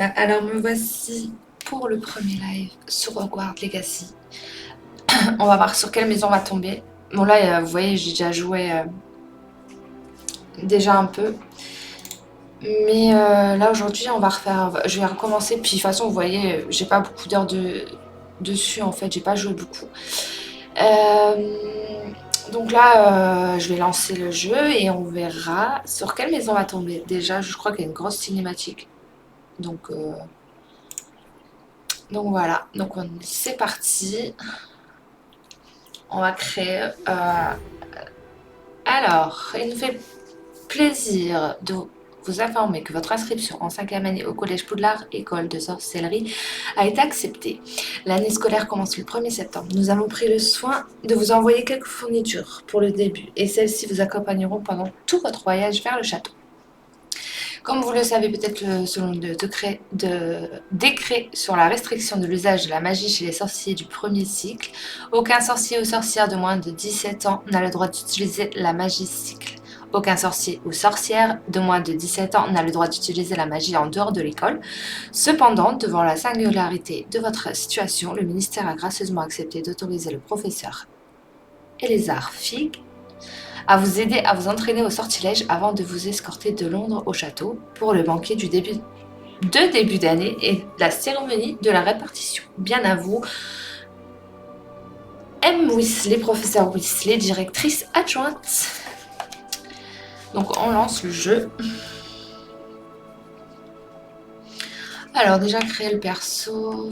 Alors me voici pour le premier live sur Hogwarts Legacy. On va voir sur quelle maison on va tomber. Bon là, vous voyez, j'ai déjà joué déjà un peu. Mais là aujourd'hui, on va refaire. Je vais recommencer. Puis de toute façon, vous voyez, j'ai pas beaucoup d'heures dessus en fait. J'ai pas joué beaucoup. Donc là, je vais lancer le jeu et on verra sur quelle maison on va tomber. Déjà, je crois qu'il y a une grosse cinématique. Donc voilà. Donc c'est parti. On va créer. Alors, il nous fait plaisir de vous informer que votre inscription en cinquième année au Collège Poudlard, école de sorcellerie, a été acceptée. L'année scolaire commence le 1er septembre. Nous avons pris le soin de vous envoyer quelques fournitures pour le début et celles-ci vous accompagneront pendant tout votre voyage vers le château. Comme vous le savez peut-être selon le décret sur la restriction de l'usage de la magie chez les sorciers du premier cycle, aucun sorcier ou sorcière de moins de 17 ans n'a le droit d'utiliser la magie cycle. Aucun sorcier ou sorcière de moins de 17 ans n'a le droit d'utiliser la magie en dehors de l'école. Cependant, devant la singularité de votre situation, le ministère a gracieusement accepté d'autoriser le professeur Eléazar Fig à vous aider à vous entraîner au sortilège avant de vous escorter de Londres au château pour le banquet de début d'année et la cérémonie de la répartition. Bien à vous, M. Weasley, professeur Weasley, directrice adjointe. Donc on lance le jeu. Alors déjà créer le perso.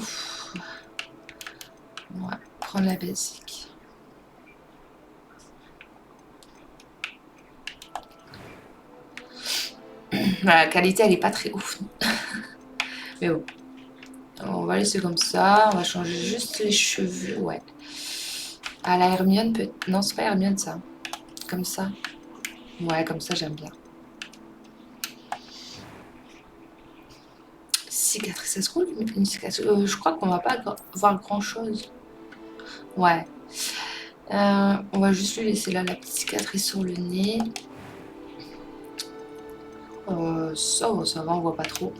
Ouais, prendre la basique. La qualité elle est pas très ouf. Mais bon. On va laisser comme ça. On va changer juste les cheveux. Ouais. À la Hermione peut... Non, c'est pas Hermione ça. Comme ça. Ouais, comme ça j'aime bien. Cicatrice, est-ce qu'on lui met une cicatrice je crois qu'on va pas voir grand chose. Ouais. On va juste lui laisser là la petite cicatrice sur le nez. Ça va, on voit pas trop.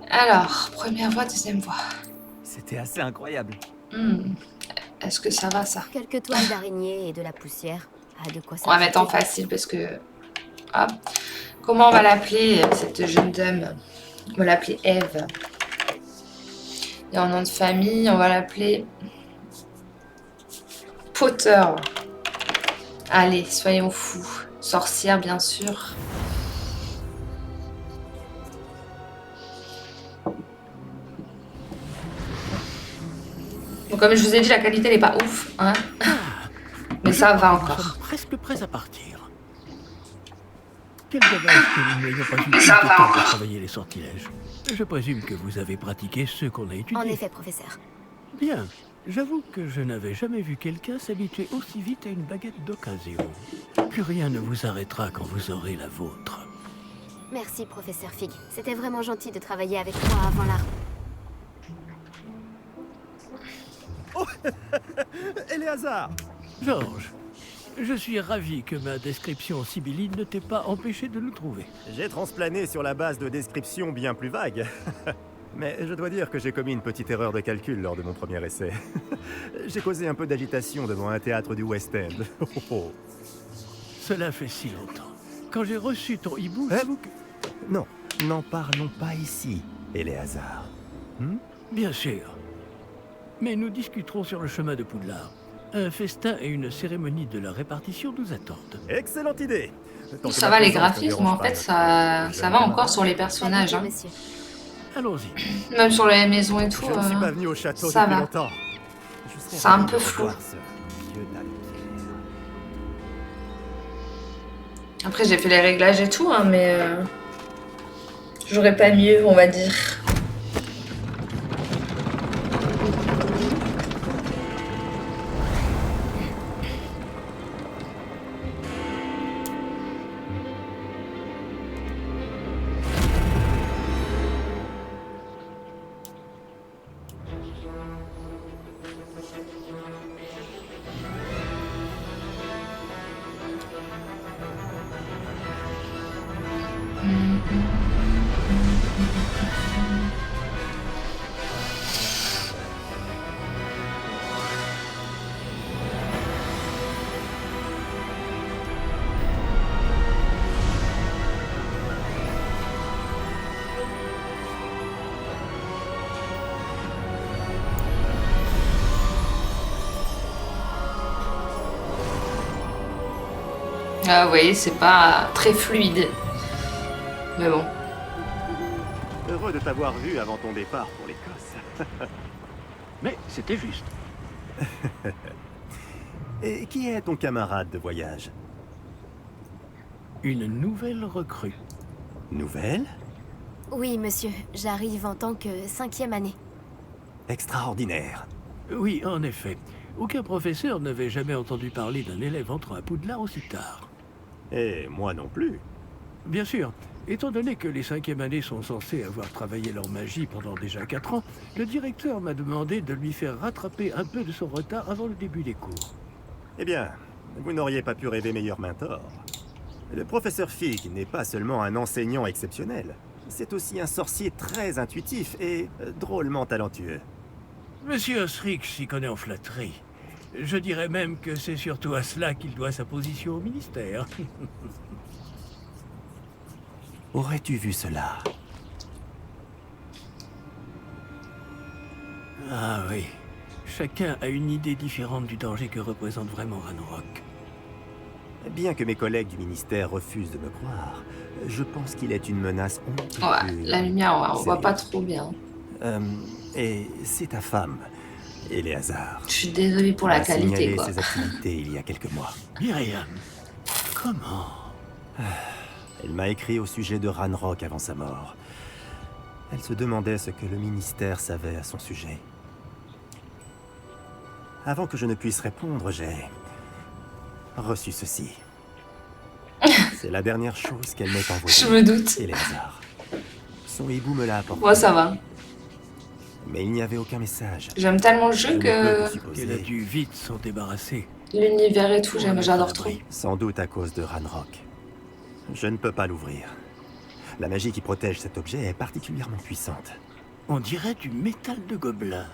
Alors, première voix, deuxième voix. C'était assez incroyable. Est-ce que ça va, ça? Quelques toiles d'araignée et de la poussière. Ah, de quoi ça. On va mettre en facile parce que... Hop. Comment on va l'appeler, cette jeune dame? On va l'appeler Eve. Et en nom de famille, on va l'appeler... Potter. Allez, soyons fous. Sorcière, bien sûr. Donc, comme je vous ai dit, la qualité n'est pas ouf, hein. Mais ça va encore. Nous sommes presque prêts à partir. Quel dommage que nous n'ayons pas eu plus de Ça va temps encore. pour travailler les sortilèges. Je présume que vous avez pratiqué ceux qu'on a étudiés. En effet, professeur. Bien. J'avoue que je n'avais jamais vu quelqu'un s'habituer aussi vite à une baguette d'occasion. Plus rien ne vous arrêtera quand vous aurez la vôtre. Merci, professeur Fig. C'était vraiment gentil de travailler avec moi avant la... Oh Eléazar! Georges, je suis ravi que ma description sibylline ne t'ait pas empêché de nous trouver. J'ai transplané sur la base de descriptions bien plus vagues. Mais je dois dire que j'ai commis une petite erreur de calcul lors de mon premier essai. J'ai causé un peu d'agitation devant un théâtre du West End. Oh. Cela fait si longtemps. Quand j'ai reçu ton hibou, J'avoue que... Non, n'en parlons pas ici, Eléazar. Bien sûr. Mais nous discuterons sur le chemin de Poudlard. Un festin et une cérémonie de la répartition nous attendent. Excellente idée. Tant que Ça ma va les présence ne graphismes, dérange en pas fait, ça notre va jeune encore sur les Pas personnages. du tout, Hein. monsieur. Allons-y. Même sur les maisons et tout. Je ne suis pas venu au château ça depuis va. longtemps. Je serais C'est un ravi peu de flou. revoir ce vieux dalle de pierre. Après, j'ai fait les réglages et tout, hein, mais j'aurais pas mieux, on va dire. Ah, vous voyez, c'est pas très fluide. Mais bon. Heureux de t'avoir vu avant ton départ pour l'Écosse. Mais c'était juste. Et qui est ton camarade de voyage? Une nouvelle recrue. Nouvelle? Oui, monsieur. J'arrive en tant que 5e année. Extraordinaire. Oui, en effet. Aucun professeur n'avait jamais entendu parler d'un élève entrant à Poudlard aussi tard. Et moi non plus. Bien sûr, étant donné que les 5e années sont censées avoir travaillé leur magie pendant déjà 4 ans, le directeur m'a demandé de lui faire rattraper un peu de son retard avant le début des cours. Eh bien, vous n'auriez pas pu rêver meilleur mentor. Le professeur Fig n'est pas seulement un enseignant exceptionnel, c'est aussi un sorcier très intuitif et drôlement talentueux. Monsieur Osric s'y connaît en flatterie. Je dirais même que c'est surtout à cela qu'il doit sa position au ministère. Aurais-tu vu cela? Ah oui. Chacun a une idée différente du danger que représente vraiment Ranrock. Bien que mes collègues du ministère refusent de me croire, je pense qu'il est une menace Ouais, la lumière, on voit pas trop bien. Et c'est ta femme, Éléazar. Je suis désolée pour la Elle a qualité, signalé quoi. ses activités il y a quelques mois. Myriam, comment? Elle m'a écrit au sujet de Ranrock avant sa mort. Elle se demandait ce que le ministère savait à son sujet. Avant que je ne puisse répondre, j'ai reçu ceci. C'est la dernière chose qu'elle m'ait envoyée. Je me doute. Éléazar. Son hibou me l'a apporté. Moi, ça va. Mais il n'y avait aucun message. J'aime tellement le Je jeu ne peux que que supposer. Qu'elle a dû vite s'en débarrasser. l'univers et tout, j'adore trop. Sans doute à cause de Ranrock. Je ne peux pas l'ouvrir. La magie qui protège cet objet est particulièrement puissante. On dirait du métal de gobelin.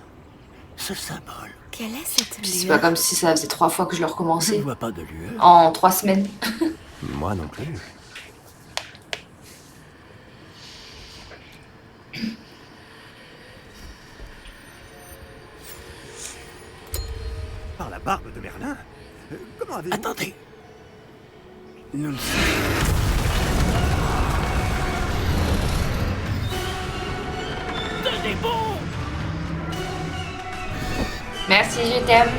Ce symbole. Quelle est cette C'est pas lueur? comme si ça faisait 3 fois que je le Je ne recommençais. vois pas de lueur. En 3 semaines. Moi non plus. Par la barbe de Merlin? Comment avez-vous... Attendez. Nous le Tenez bon! Merci, je t'aime.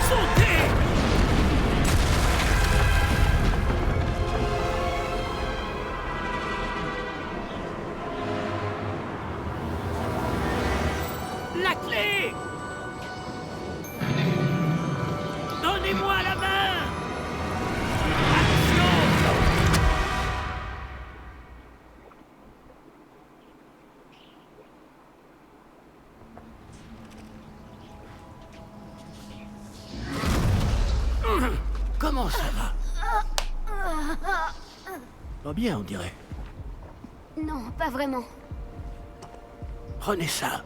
Sautez! La clé! Donnez-moi la main! Action! Comment ça va? Pas bien, on dirait. Non, pas vraiment. Prenez ça.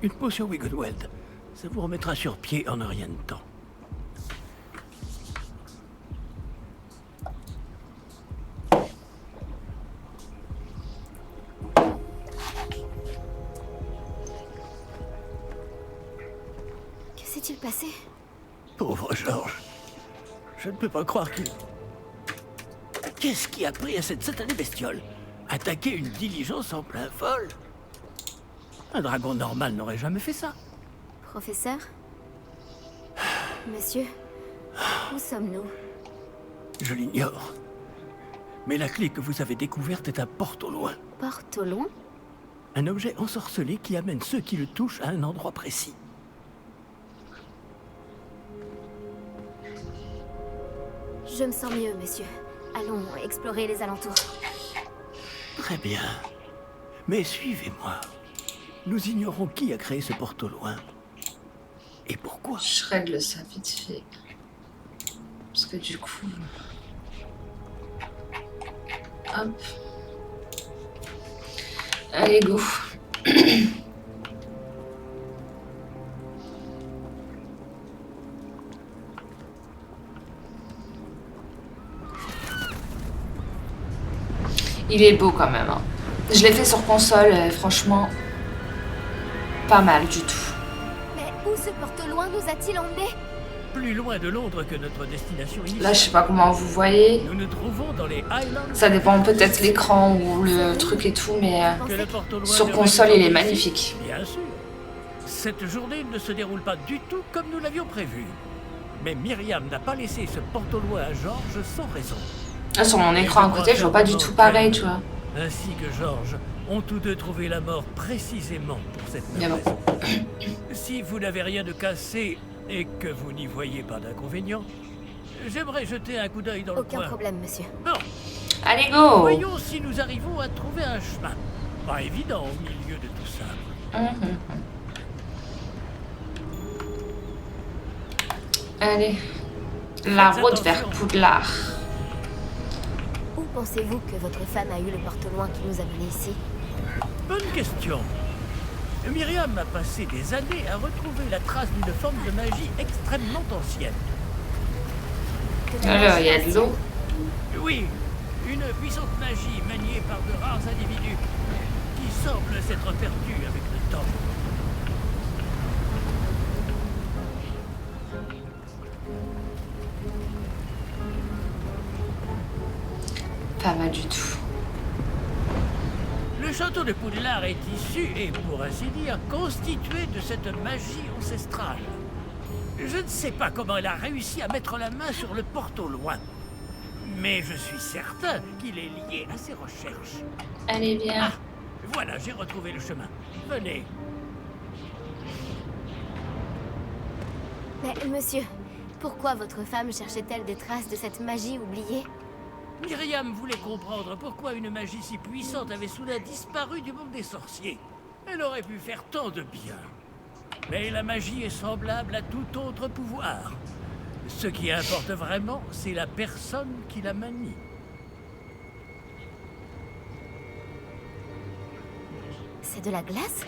Une potion Wiggenweld. Ça vous remettra sur pied en un rien de temps. Que s'est-il passé? Pauvre Georges. Je ne peux pas croire qu'il... Qu'est-ce qui a pris à cette satanée bestiole? Attaquer une diligence en plein vol? Un dragon normal n'aurait jamais fait ça. Professeur? Monsieur? Où sommes-nous? Je l'ignore. Mais la clé que vous avez découverte est un porte au loin. Porte au loin? Un objet ensorcelé qui amène ceux qui le touchent à un endroit précis. Je me sens mieux, monsieur. Allons explorer les alentours. Très bien. Mais suivez-moi. Nous ignorons qui a créé ce porte au loin. Et pourquoi? Je règle ça vite fait. Parce que du coup... Hop. Allez, go. Il est beau quand même. Hein. Je l'ai fait sur console, franchement, pas mal du tout. Mais où ce porte-loin nous a-t-il emmenés? Plus loin de Londres que notre destination initiale. Là, je sais pas comment vous voyez. Nous nous trouvons dans les Highlands. Ça dépend peut-être l'écran ou le truc et tout, mais Que le porte-au-loin sur de console, il est Redstone magnifique. Bien sûr. Cette journée ne se déroule pas du tout comme nous l'avions prévu. Mais Myriam n'a pas laissé ce porte-au-loin à George sans raison. Là, sur mon écran à côté, je vois pas du tout pareil, tu vois. Ainsi que George ont tous deux trouvé la mort précisément pour cette Mais même bon. raison. Si vous n'avez rien de cassé et que vous n'y voyez pas d'inconvénient, j'aimerais jeter un coup d'œil dans le Aucun coin. problème, monsieur. Bon, Allez, go! voyons si nous arrivons à trouver un chemin. Pas évident au milieu de tout ça. Mhm. Allez. La Faites route vers attention. Poudlard. Où pensez-vous que votre femme a eu le porte-loin qui nous a menés ici? Bonne question. Myriam a passé des années à retrouver la trace d'une forme de magie extrêmement ancienne. Que la Alors, il y a magie de l'eau. Oui, une puissante magie maniée par de rares individus qui semble s'être perdue avec le temps. Pas mal du tout. Le château de Poudlard est issu et, pour ainsi dire, constitué de cette magie ancestrale. Je ne sais pas comment elle a réussi à mettre la main sur le porte-au-loin, mais je suis certain qu'il est lié à ses recherches. Allez, viens. Ah, voilà, j'ai retrouvé le chemin. Venez. Mais, monsieur, pourquoi votre femme cherchait-elle des traces de cette magie oubliée? Myriam voulait comprendre pourquoi une magie si puissante avait soudain disparu du monde des sorciers. Elle aurait pu faire tant de bien. Mais la magie est semblable à tout autre pouvoir. Ce qui importe vraiment, c'est la personne qui la manie. C'est de la glace?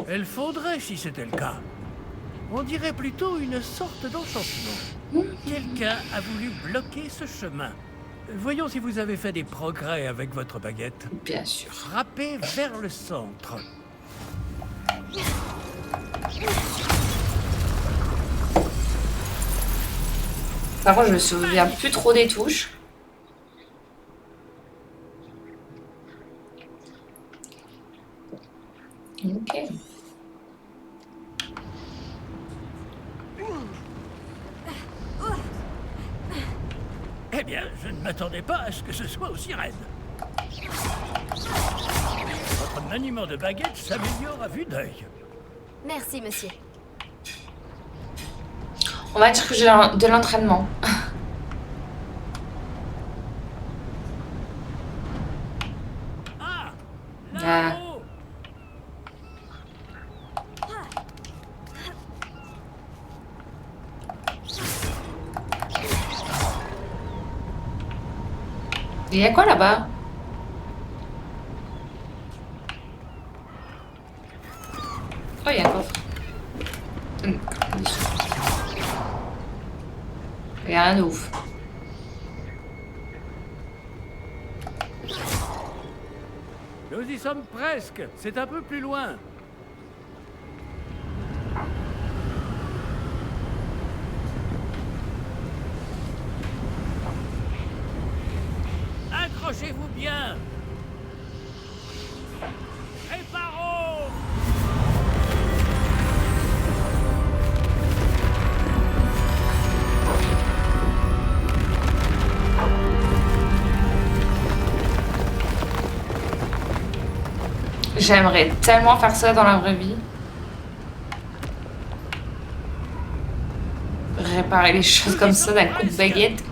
Elle fondrait si c'était le cas. On dirait plutôt une sorte d'enchantement. Quelqu'un a voulu bloquer ce chemin. Voyons si vous avez fait des progrès avec votre baguette. Bien sûr. Frappez vers le centre. Par contre, je me souviens plus trop des touches. Ok. Eh bien, je ne m'attendais pas à ce que ce soit aussi raide. Votre maniement de baguette s'améliore à vue d'œil. Merci, monsieur. On va dire que j'ai de l'entraînement. Ah, Ah. là-haut. Il y a quoi là-bas? Oh, il y a un coffre. Il y a rien de ouf. Nous y sommes presque. C'est un peu plus loin. Accrochez-vous bien. Préparons. J'aimerais tellement faire ça dans la vraie vie. Réparer les choses comme ça d'un coup de baguette.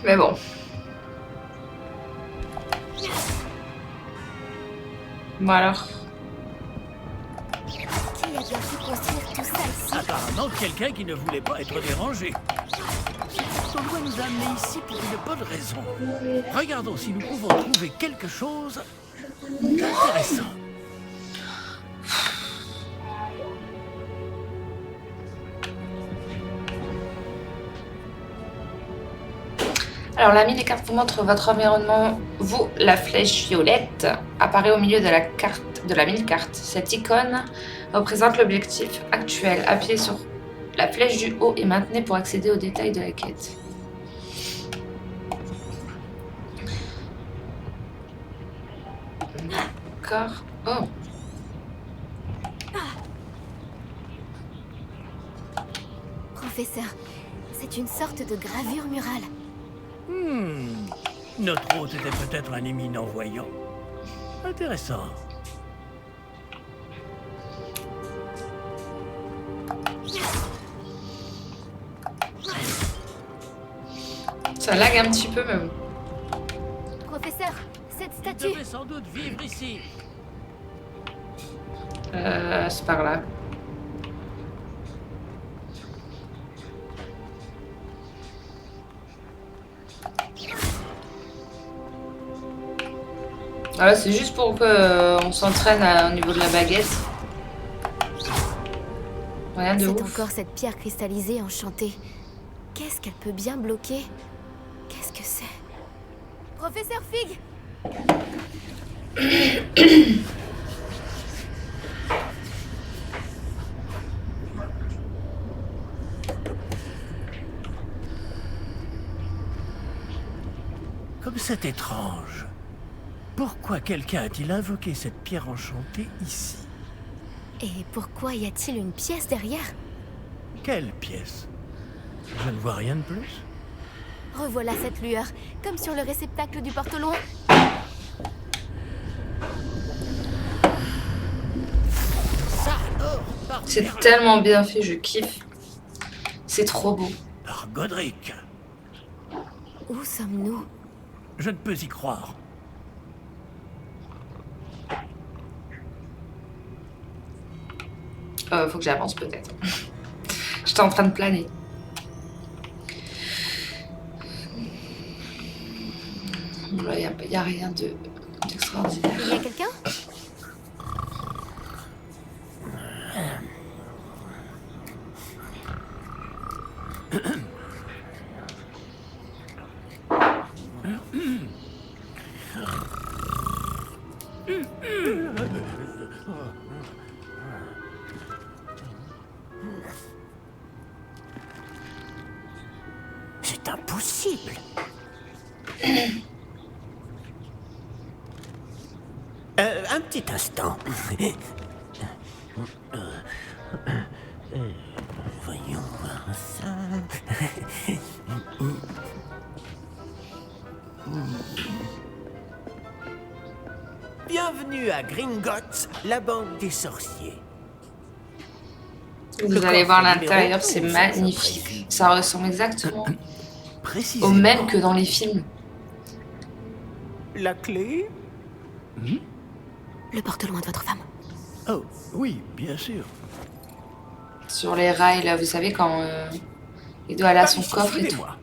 Mais bon. Bon alors. Qui a bien pu construire tout ça ici? Apparemment, quelqu'un qui ne voulait pas être dérangé. Ce porte-au-loin nous a amenés ici pour une bonne raison. Regardons si nous pouvons trouver quelque chose d'intéressant. Alors, la mini-carte vous montre votre environnement. Vous, la flèche violette, apparaît au milieu de la carte, de la mini-carte. Cette icône représente l'objectif actuel. Appuyez sur la flèche du haut et maintenez pour accéder aux détails de la quête. D'accord. Oh. Professeur, c'est une sorte de gravure murale. Notre hôte était peut-être un éminent voyant. Intéressant. Ça lag un petit peu, mais bon. Professeur, cette Il statue... devait sans doute vivre ici. C'est par là. Voilà, c'est juste pour que on s'entraîne au niveau de la baguette. Rien de C'est ouf. encore cette pierre cristallisée enchantée. Qu'est-ce qu'elle peut bien bloquer? Qu'est-ce que c'est? Professeur Fig! Comme c'est étrange. Pourquoi quelqu'un a-t-il invoqué cette pierre enchantée ici? Et pourquoi y a-t-il une pièce derrière? Quelle pièce? Je ne vois rien de plus. Revoilà cette lueur, comme sur le réceptacle du porte-loin. Ça alors, par C'est Merlin, tellement bien fait, je kiffe. C'est trop beau. par Godric. Où sommes-nous? Je ne peux y croire. Faut que j'avance peut-être. J'étais en train de planer. Bon, là, y a rien d'extraordinaire. Il y a quelqu'un? C'est impossible. Un petit instant. Voyons voir ça. Bienvenue à Gringotts, la banque des sorciers. Vous allez voir l'intérieur, c'est magnifique. Ça ressemble exactement au Précisément. même que dans les films. La clé? Le porte-loin de votre femme. Oh, oui, bien sûr. Sur les rails, là, vous savez, quand il doit aller à son coffre et tout. Suivez-moi.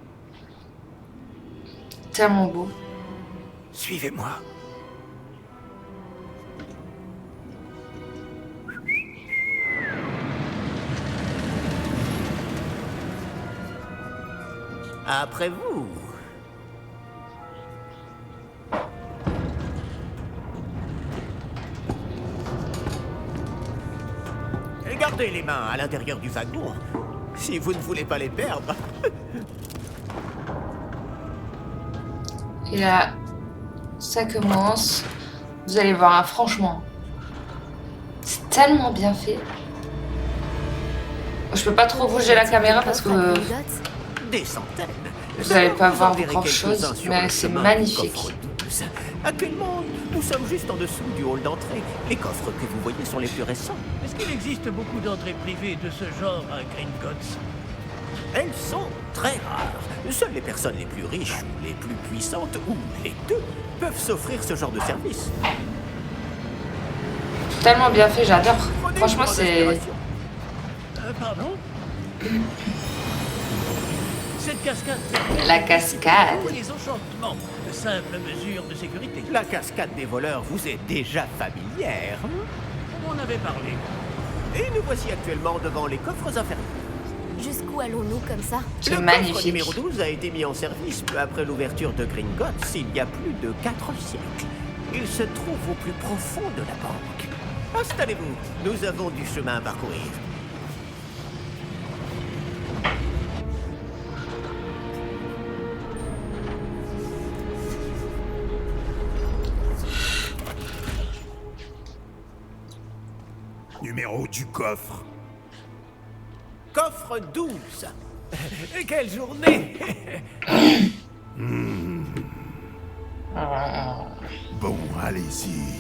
Tellement beau. Suivez-moi. Après vous. Gardez les mains à l'intérieur du wagon, si vous ne voulez pas les perdre. Et là, ça commence. Vous allez voir, hein, franchement, c'est tellement bien fait. Je peux pas trop bouger la caméra parce que Des centaines. vous n'allez pas Vous en voir verrez grand quelques-uns chose, sur mais le c'est chemin du magnifique. coffre 12. Actuellement, nous sommes juste en dessous du hall d'entrée. Les coffres que vous voyez sont les plus récents. Est-ce qu'il existe beaucoup d'entrées privées de ce genre à Gringotts? Elles sont très rares. Seules les personnes les plus riches ou les plus puissantes, ou les deux, peuvent s'offrir ce genre de service. Tellement bien fait, j'adore. Prenez Franchement, une grande c'est... inspiration. Pardon? Cette cascade... La cascade. Les enchantements, de simples mesures de sécurité. La cascade des voleurs vous est déjà familière. On en avait parlé. Et nous voici actuellement devant les coffres inférieurs. Jusqu'où allons-nous comme ça? C'est Le coffre magnifique. numéro 12 a été mis en service peu après l'ouverture de Gringotts il y a plus de 4 siècles. Il se trouve au plus profond de la banque. Installez-vous, nous avons du chemin à parcourir. Numéro du coffre. Coffre 12. Quelle journée! Bon, allez-y.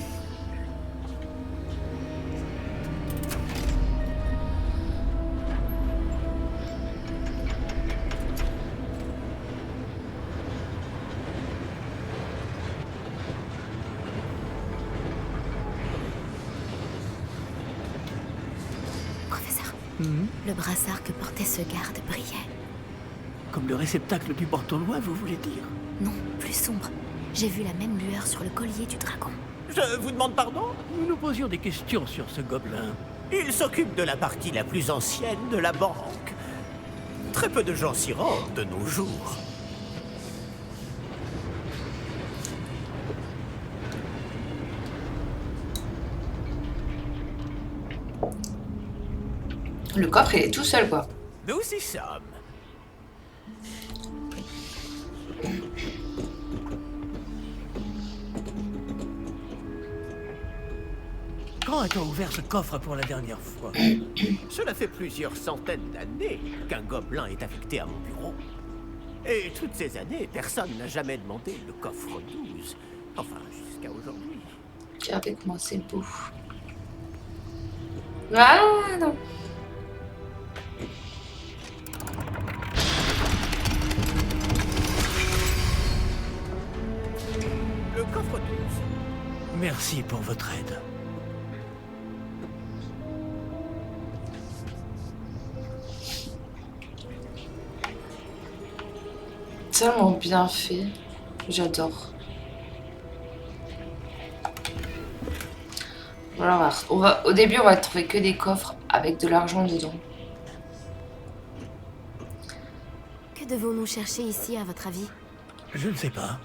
Professeur, le brassard que portait ce garde brillait. Comme le réceptacle du porte-loin, vous voulez dire? Non, plus sombre. J'ai vu la même lueur sur le collier du dragon. Je vous demande pardon? Nous nous posions des questions sur ce gobelin. Il s'occupe de la partie la plus ancienne de la banque. Très peu de gens s'y rendent de nos jours. Le coffre, il est tout seul, quoi. Nous y sommes. Quand a-t-on ouvert ce coffre pour la dernière fois? Cela fait plusieurs centaines d'années qu'un gobelin est affecté à mon bureau. Et toutes ces années, personne n'a jamais demandé le coffre 12. Enfin, jusqu'à aujourd'hui. Regardez comment c'est beau. Ah non. Le coffre 12. Merci pour votre aide. Tellement bien fait. J'adore. Voilà, au début, on va trouver que des coffres avec de l'argent dedans. Que devons-nous chercher ici, à votre avis? Je ne sais pas.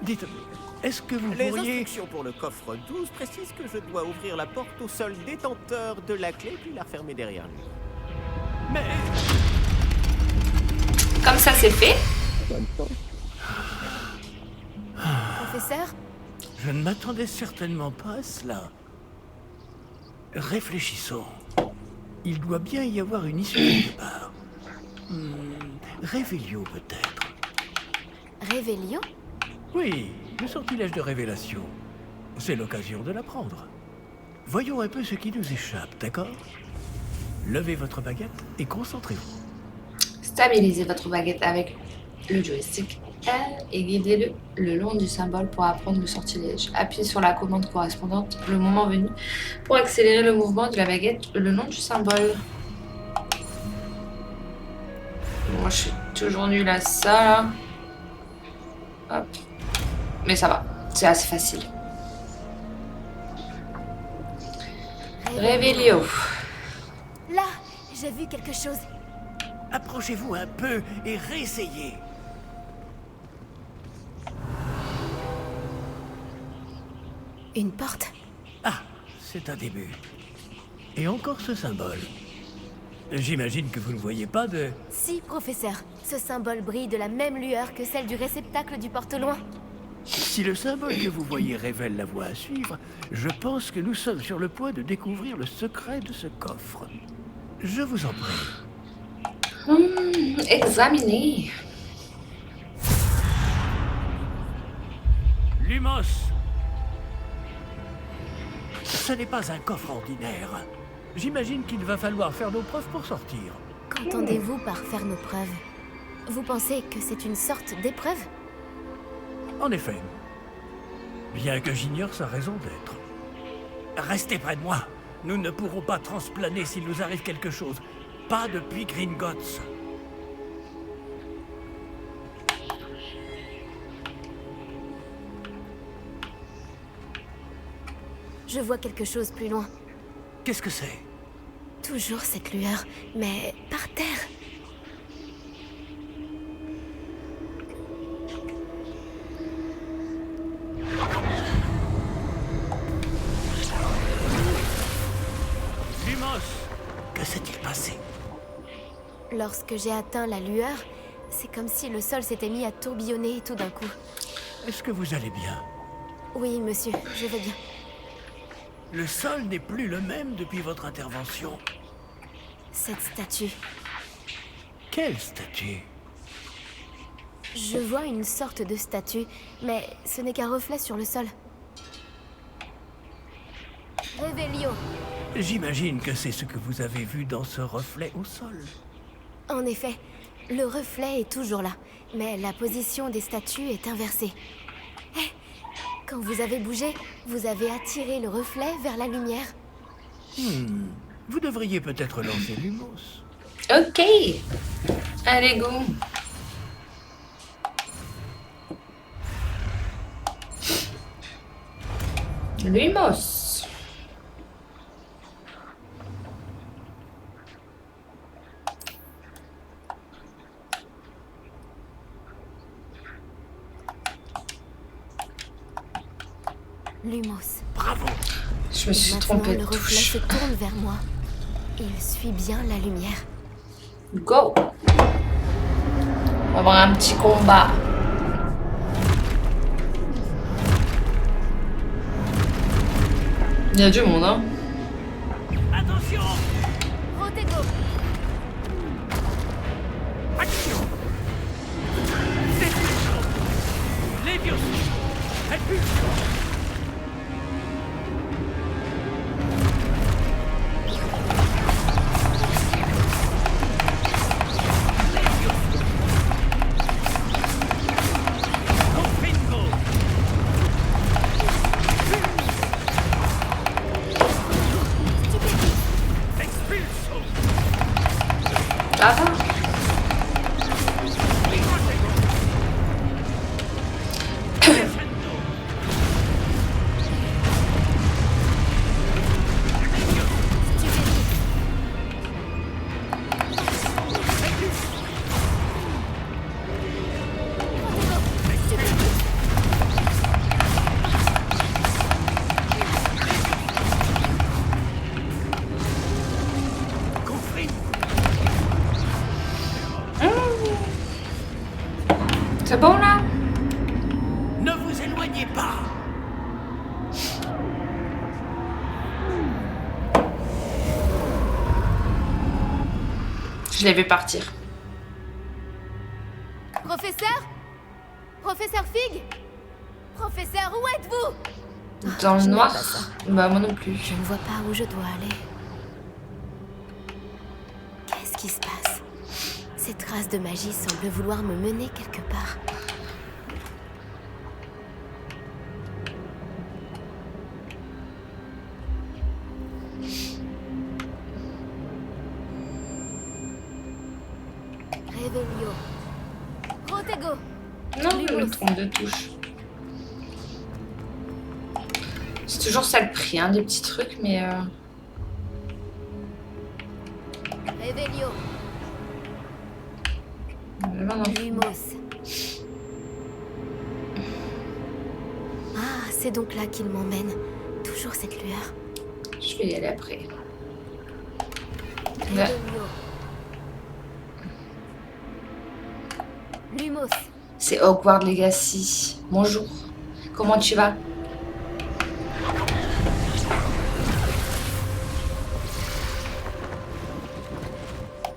Dites, est-ce que vous Les pourriez... instructions pour le coffre 12 précisent que je dois ouvrir la porte au seul détenteur de la clé puis la refermer derrière lui. Mais... Comme ça, c'est fait. Professeur? Je ne m'attendais certainement pas à cela. Réfléchissons. Il doit bien y avoir une issue quelque part. Révélio peut-être. Révélio? Oui, le sortilège de révélation. C'est l'occasion de l'apprendre. Voyons un peu ce qui nous échappe, d'accord? Levez votre baguette et concentrez-vous. Stabilisez votre baguette avec le joystick L et guidez-le le long du symbole pour apprendre le sortilège. Appuyez sur la commande correspondante le moment venu pour accélérer le mouvement de la baguette le long du symbole. Moi, je suis toujours nulle à ça, là. Hop. Mais ça va, c'est assez facile. Révélio. Là, j'ai vu quelque chose. Approchez-vous un peu et réessayez. Une porte. Ah, c'est un début. Et encore ce symbole. J'imagine que vous ne voyez pas de... Si, professeur. Ce symbole brille de la même lueur que celle du réceptacle du porte-loin. Si le symbole que vous voyez révèle la voie à suivre, je pense que nous sommes sur le point de découvrir le secret de ce coffre. Je vous en prie. Examinez. Lumos! Ce n'est pas un coffre ordinaire. J'imagine qu'il va falloir faire nos preuves pour sortir. Qu'entendez-vous par faire nos preuves? Vous pensez que c'est une sorte d'épreuve? En effet. Bien que j'ignore sa raison d'être. Restez près de moi. Nous ne pourrons pas transplaner s'il nous arrive quelque chose. Pas depuis Gringotts. Je vois quelque chose plus loin. Qu'est-ce que c'est? Toujours cette lueur, mais par terre. s'est-il passé? Lorsque j'ai atteint la lueur, c'est comme si le sol s'était mis à tourbillonner tout d'un coup. Est-ce que vous allez bien? Oui, monsieur, je vais bien. Le sol n'est plus le même depuis votre intervention. Cette statue. Quelle statue? Je vois une sorte de statue, mais ce n'est qu'un reflet sur le sol. Revelio. J'imagine que c'est ce que vous avez vu dans ce reflet au sol. En effet, le reflet est toujours là, mais la position des statues est inversée. Eh, quand vous avez bougé, vous avez attiré le reflet vers la lumière. Vous devriez peut-être lancer Lumos. Ok. Allez, go. Lumos. Lumos. Bravo! Je me suis Maintenant, trompée de le reflet touche. se tourne vers moi. Il suit bien la lumière. Go. On va avoir un petit combat. Il y a du monde, hein. Attention! Protego. Action! Destruction! Lévios! Impulsion! Confringo! Expulso! Ça va. Descendo! Confringo! C'est bon, là? Ne vous éloignez pas! Je l'ai vu partir. Professeur? Professeur Fig? Professeur, où êtes-vous? Dans le je n'aime noir? pas ça. Bah, moi non plus. Je ne vois pas où je dois aller. Qu'est-ce qui se passe? Ces traces de magie semblent vouloir me mener quelque part. Revelio. Protego. Non, je me trompe de touche. C'est toujours ça le prix, hein, des petits trucs, mais... Revelio. vraiment, non. Lumos. Ah, c'est donc là qu'il m'emmène. Toujours cette lueur. Je vais y aller après. Là. Revelio. Lumos. C'est Hogwarts Legacy. Bonjour. Comment tu vas?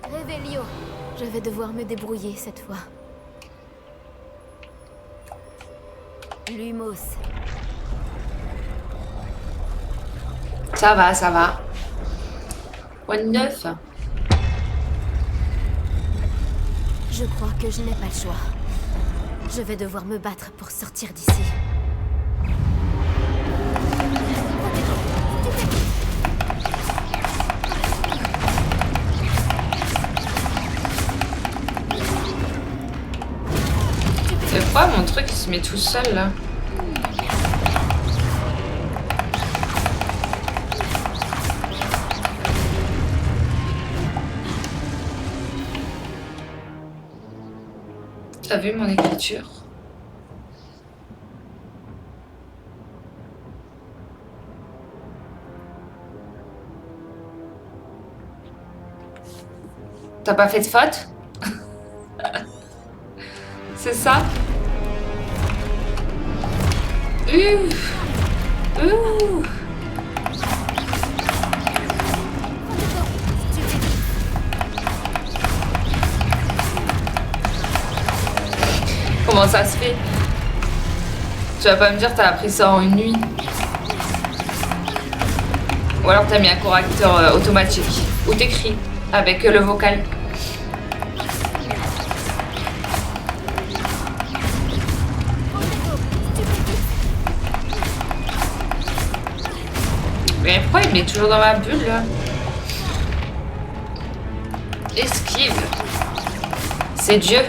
Revelio. Je vais devoir me débrouiller cette fois. Lumos. Ça va, ça va. Quoi de neuf? Je crois que je n'ai pas le choix. Je vais devoir me battre pour sortir d'ici. Des fois, mon truc, il se met tout seul, là. T'as vu mon écriture? T'as pas fait de faute? C'est ça? Ouh. Comment ça se fait? Tu vas pas me dire t'as appris ça en une nuit? Ou alors t'as mis un correcteur automatique. Ou t'écris avec le vocal. Mais pourquoi il me met toujours dans ma bulle là? Esquive. C'est Dieu.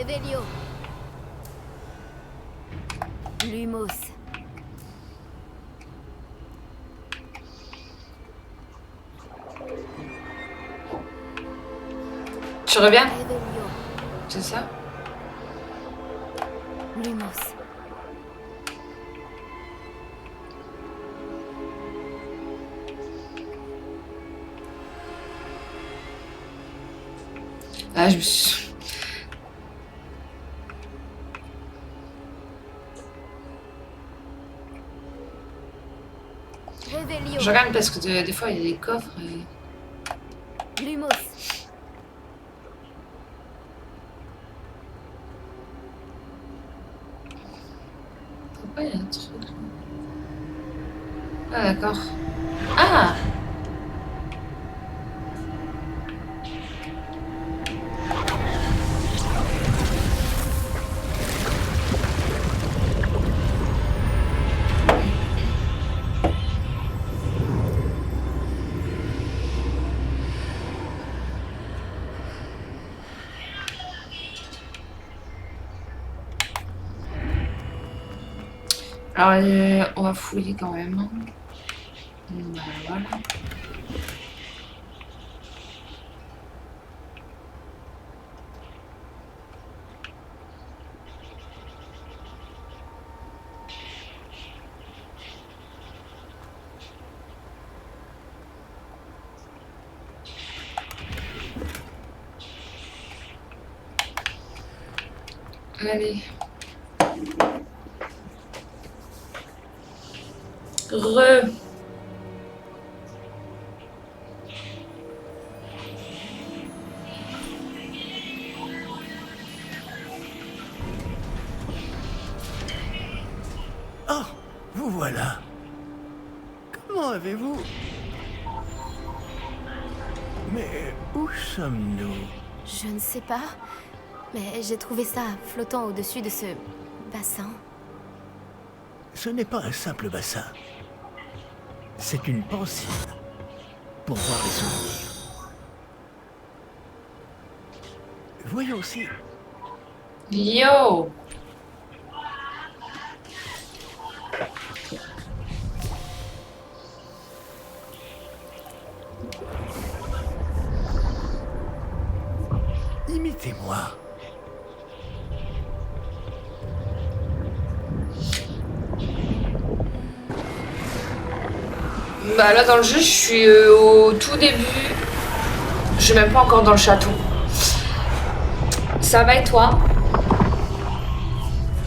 Revelio. Lumos. Tu reviens? Revelio. C'est ça? Lumos. Ah, je me suis... Revelio. Je regarde parce que des fois il y a des coffres. Lumos. Pourquoi il y a un truc là? Ah d'accord. Ah! Alors, on va fouiller quand même. Ben, voilà. Allez. Oh, vous voilà. Comment avez-vous... Mais où sommes-nous? Je ne sais pas, mais j'ai trouvé ça flottant au-dessus de ce bassin. Ce n'est pas un simple bassin. C'est une pensée pour voir les souvenirs. Voyons si... Yo! Imitez-moi. Bah là dans le jeu je suis au tout début. Je suis même pas encore dans le château. Ça va et toi?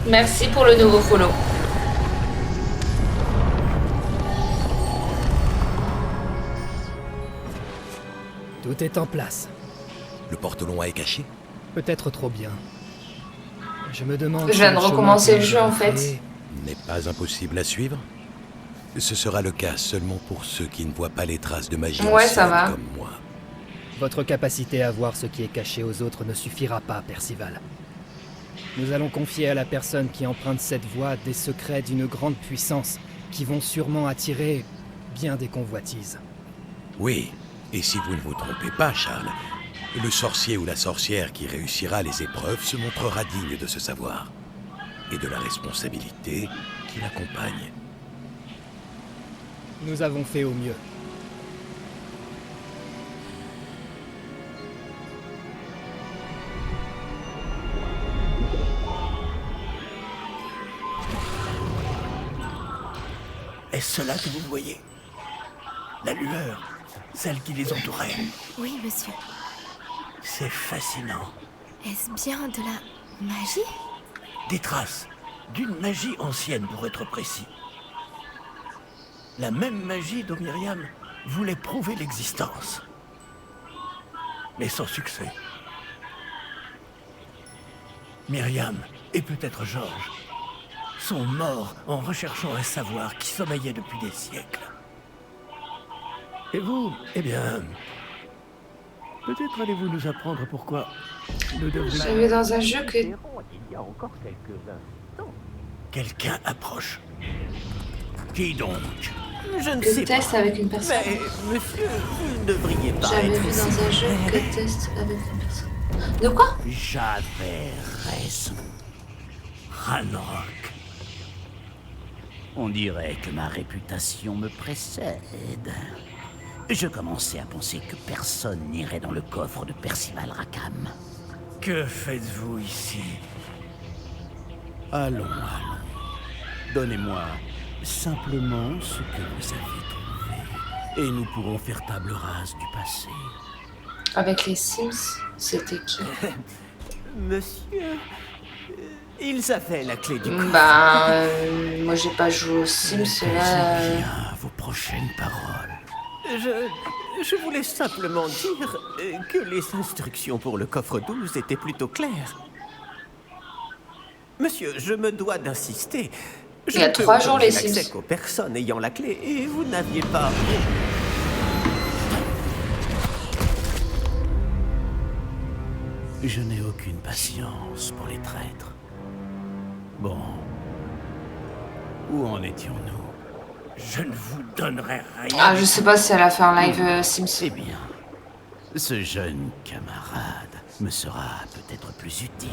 Merci pour le nouveau follow. Tout est en place. Le porte-long est caché? Peut-être trop bien. Je me demande... Je si viens de le chemin recommencer que le nous jeu, en avons fait. N'est pas impossible à suivre? Ce sera le cas seulement pour ceux qui ne voient pas les traces de magie Ouais, ça ancienne va. comme moi. Votre capacité à voir ce qui est caché aux autres ne suffira pas, Percival. Nous allons confier à la personne qui emprunte cette voie des secrets d'une grande puissance qui vont sûrement attirer bien des convoitises. Oui, et si vous ne vous trompez pas, Charles, le sorcier ou la sorcière qui réussira les épreuves se montrera digne de ce savoir. et de la responsabilité qui l'accompagne. Nous avons fait au mieux. Est-ce cela que vous voyez? La lueur, celle qui les entourait. Oui, monsieur. C'est fascinant. Est-ce bien de la magie? Des traces d'une magie ancienne, pour être précis. La même magie dont Myriam voulait prouver l'existence. Mais sans succès. Myriam, et peut-être Georges, sont morts en recherchant un savoir qui sommeillait depuis des siècles. Et vous, eh bien... Peut-être allez-vous nous apprendre pourquoi nous devrions... J'ai vu dans un jeu que... Il y a encore quelques instants. Quelqu'un approche. Qui donc? Je ne Que sais teste pas. avec une personne. Mais, monsieur, vous ne devriez pas J'avais être vu ici. dans un jeu que test avec une personne. De quoi? J'avais raison. Ranrock. On dirait que ma réputation me précède. Je commençais à penser que personne n'irait dans le coffre de Percival Rackham. Que faites-vous ici? Allons, allons. Donnez-moi simplement ce que vous avez trouvé. Et nous pourrons faire table rase du passé. Avec les Sims, c'était qui? Monsieur, ils avaient la clé du coffre. Moi j'ai pas joué aux Sims là. Bien vos prochaines paroles. Je voulais simplement dire que les instructions pour le coffre 12 étaient plutôt claires. Monsieur, je me dois d'insister. Je Il y a ne peux 3 vous jours, donner les l'accès Sims. qu'aux personnes ayant la clé et vous n'aviez pas... Je n'ai aucune patience pour les traîtres. Bon. Où en étions-nous? Je ne vous donnerai rien. Ah, je sais pas si elle a fait un live Sims. Eh bien, ce jeune camarade me sera peut-être plus utile.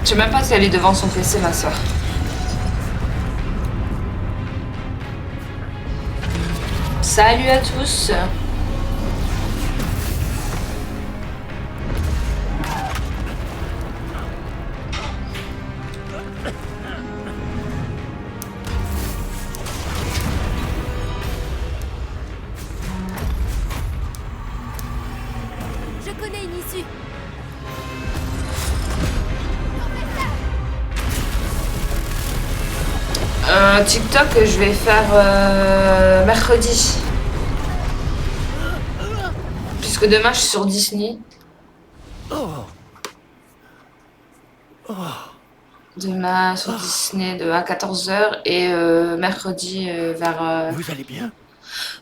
Je sais même pas si elle est devant son PC, ma soeur. Salut à tous. Je connais une issue. TikTok, je vais faire mercredi. Puisque demain, je suis sur Disney. Demain, sur Disney, à 14h. Et mercredi, Vous allez bien?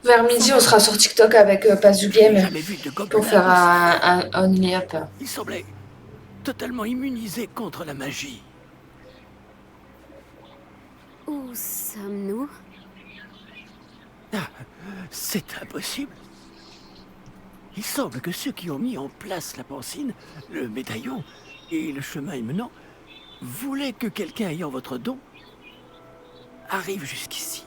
vers midi, on sera sur TikTok avec Pazu Game. Jamais vu de gobelin. Pour faire un Only Up. Il semblait totalement immunisé contre la magie. Où sommes-nous? C'est impossible. Il semble que ceux qui ont mis en place la pancine, le médaillon et le chemin émenant voulaient que quelqu'un ayant votre don arrive jusqu'ici.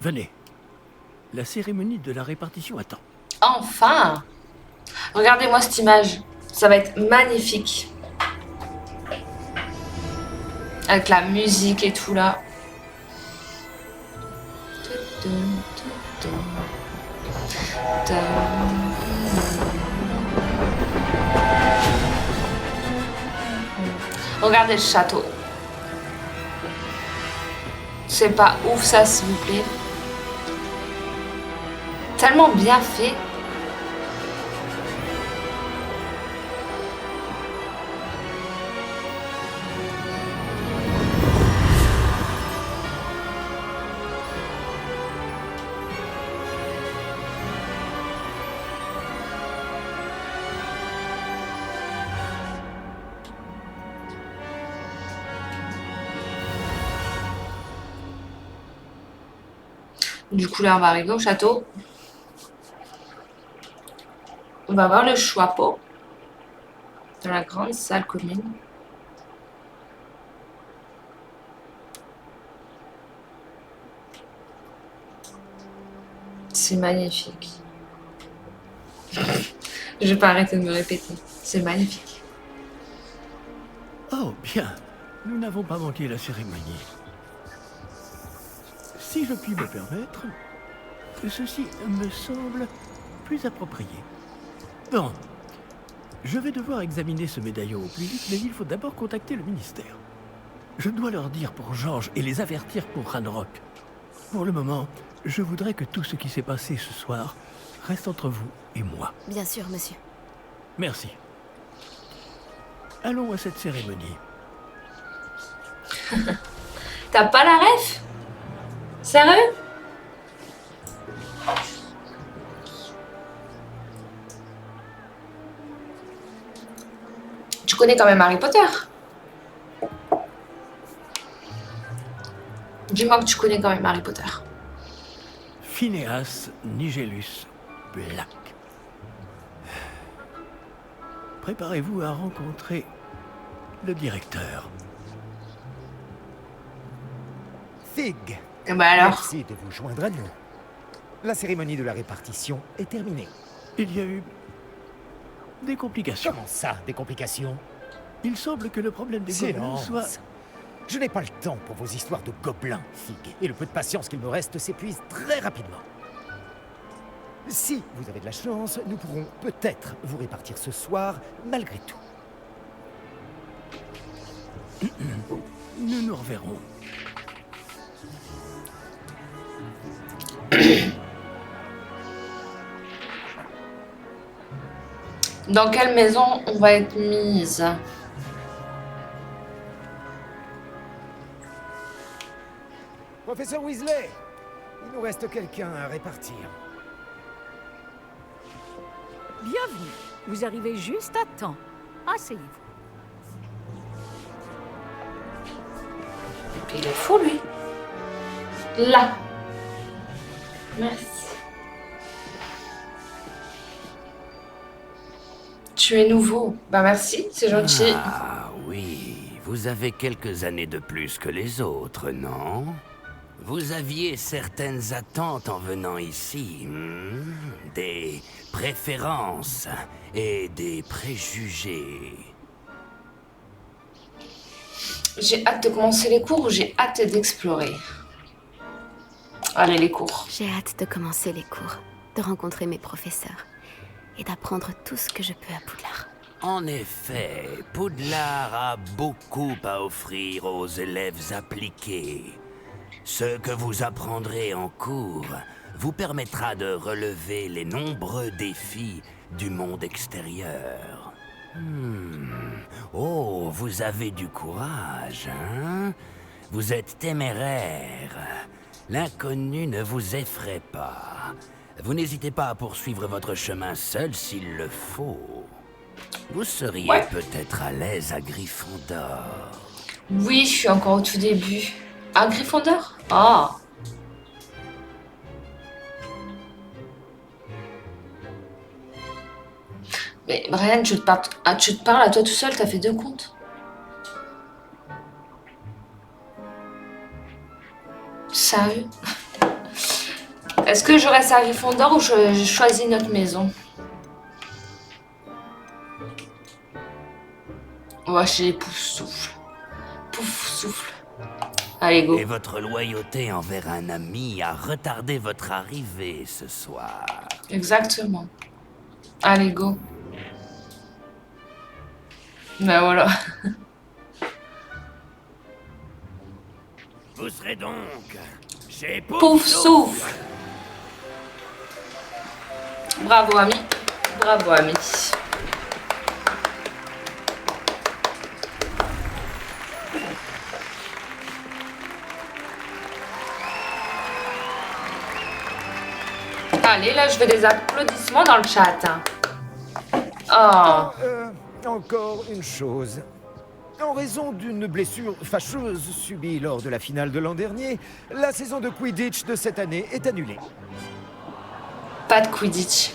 Venez. La cérémonie de la répartition attend. Enfin! Regardez-moi cette image. Ça va être magnifique. Avec la musique et tout là. Regardez le château. C'est pas ouf ça, s'il vous plaît. Tellement bien fait. Du coup, là, on va arriver au château. On va voir le chapeau dans la grande salle commune. C'est magnifique. Je vais pas arrêter de me répéter. C'est magnifique. Oh, bien. Nous n'avons pas manqué la cérémonie. Si je puis me permettre, ceci me semble plus approprié. Bon, je vais devoir examiner ce médaillon au plus vite, mais il faut d'abord contacter le ministère. Je dois leur dire pour Georges et les avertir pour Ranrock. Pour le moment, je voudrais que tout ce qui s'est passé ce soir reste entre vous et moi. Bien sûr, monsieur. Merci. Allons à cette cérémonie. T'as pas la ref? Sérieux? Tu connais quand même Harry Potter? Dis-moi que tu connais quand même Harry Potter. Phineas Nigellus Black. Préparez-vous à rencontrer le directeur. Fig, Bah alors? merci de vous joindre à nous. La cérémonie de la répartition est terminée. Il y a eu des complications. Comment ça, des complications? Il semble que le problème des gobelins Silence. soit... Je n'ai pas le temps pour vos histoires de gobelins, Fig. Et le peu de patience qu'il me reste s'épuise très rapidement. Si vous avez de la chance, nous pourrons peut-être vous répartir ce soir, malgré tout. Nous nous reverrons. Dans quelle maison on va être mise? Professeur Weasley, il nous reste quelqu'un à répartir. Bienvenue. Vous arrivez juste à temps. Asseyez-vous. Il est fou, lui. Là. Merci. Tu es nouveau. Bah merci, c'est gentil. Ah oui, vous avez quelques années de plus que les autres, non? Vous aviez certaines attentes en venant ici, des préférences et des préjugés. J'ai hâte de commencer les cours ou j'ai hâte d'explorer? Allez, les cours. J'ai hâte de commencer les cours, de rencontrer mes professeurs et d'apprendre tout ce que je peux à Poudlard. En effet, Poudlard a beaucoup à offrir aux élèves appliqués. Ce que vous apprendrez en cours vous permettra de relever les nombreux défis du monde extérieur. Oh, vous avez du courage, hein? Vous êtes téméraire. L'inconnu ne vous effraie pas. Vous n'hésitez pas à poursuivre votre chemin seul s'il le faut. Vous seriez peut-être à l'aise à Gryffondor. Oui, je suis encore au tout début. À Gryffondor? Oh. Mais Brian, tu te parles à toi tout seul, t'as fait 2 comptes. Sérieux? Est-ce que je reste à Gryffondor ou je choisis notre maison? Ouais, j'ai pouf souffle. Pouf souffle. Allez, go. Et votre loyauté envers un ami a retardé votre arrivée ce soir. Exactement. Allez, go. Ben voilà. Vous serez donc chez Pouf souffle. Bravo, ami. Bravo, ami. Allez, là, je veux des applaudissements dans le chat. Oh. Encore une chose. En raison d'une blessure fâcheuse subie lors de la finale de l'an dernier, la saison de Quidditch de cette année est annulée. Pas de Quidditch.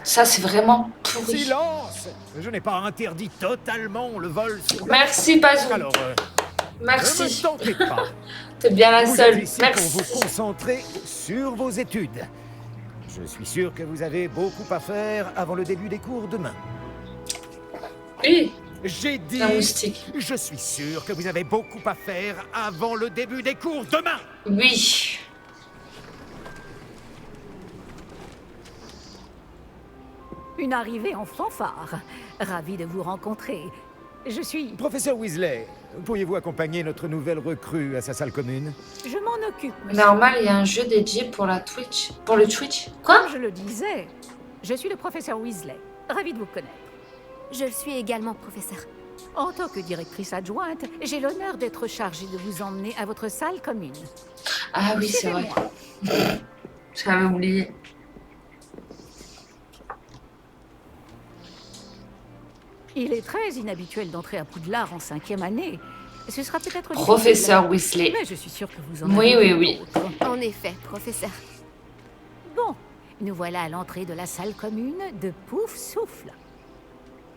Ça, c'est vraiment pourri. Silence! Je n'ai pas interdit totalement le vol sur... Merci, Pazou. Alors, Merci. ne me tentez pas. T'es bien la Vous seule. êtes ici Merci. pour vous concentrer sur vos études. Je suis sûr que vous avez beaucoup à faire avant le début des cours demain. Oui. J'ai dit... Un moustique. Je suis sûr que vous avez beaucoup à faire avant le début des cours demain. Oui. Une arrivée en fanfare. Ravi de vous rencontrer. Je suis... Professeur Weasley, pourriez-vous accompagner notre nouvelle recrue à sa salle commune? Je m'en occupe, monsieur. Normal, il y a un jeu dédié pour la Twitch. Pour le Twitch. Quoi? Comme je le disais, je suis le professeur Weasley. Ravi de vous connaître. Je le suis également, professeur. En tant que directrice adjointe, j'ai l'honneur d'être chargée de vous emmener à votre salle commune. Ah oui, c'est vrai. Suivez-moi. J'avais oublié. Il est très inhabituel d'entrer à Poudlard en 5e année. Ce sera peut-être... Professeur difficile, Weasley. mais je suis sûre que vous en Oui, avez oui, oui. d'autres. En effet, professeur. Bon, nous voilà à l'entrée de la salle commune de Pouf Souffle.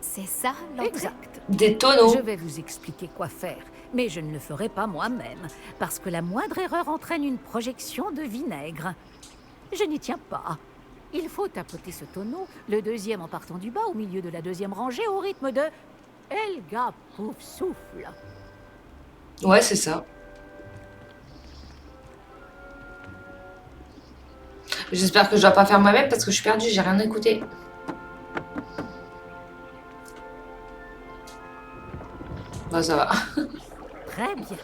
C'est ça, l'entrée? Exact. Des tonneaux. Je vais vous expliquer quoi faire, mais je ne le ferai pas moi-même, parce que la moindre erreur entraîne une projection de vinaigre. Je n'y tiens pas. Il faut tapoter ce tonneau, le deuxième en partant du bas, au milieu de la deuxième rangée, au rythme de Helga Pouf Souffle. Ouais, c'est ça. J'espère que je dois pas faire moi-même parce que je suis perdue, j'ai rien écouté. Bah ça va. Très bien.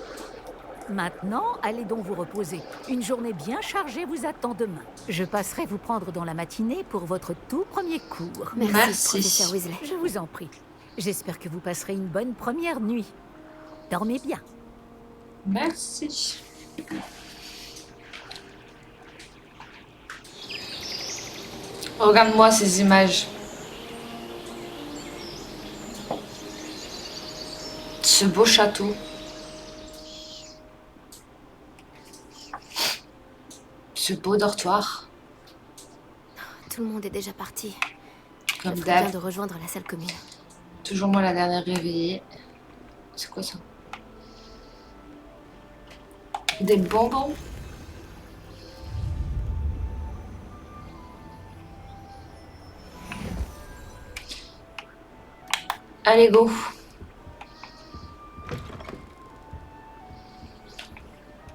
Maintenant, allez donc vous reposer. Une journée bien chargée vous attend demain. Je passerai vous prendre dans la matinée pour votre tout premier cours. Merci, professeur Weasley. Je vous en prie. J'espère que vous passerez une bonne première nuit. Dormez bien. Merci. Regarde-moi ces images. Ce beau château. Ce beau dortoir. Tout le monde est déjà parti. Comme Je ferais bien d'hab. de rejoindre la salle commune. Toujours moi la dernière réveillée. C'est quoi ça? Des bonbons? Allez, go.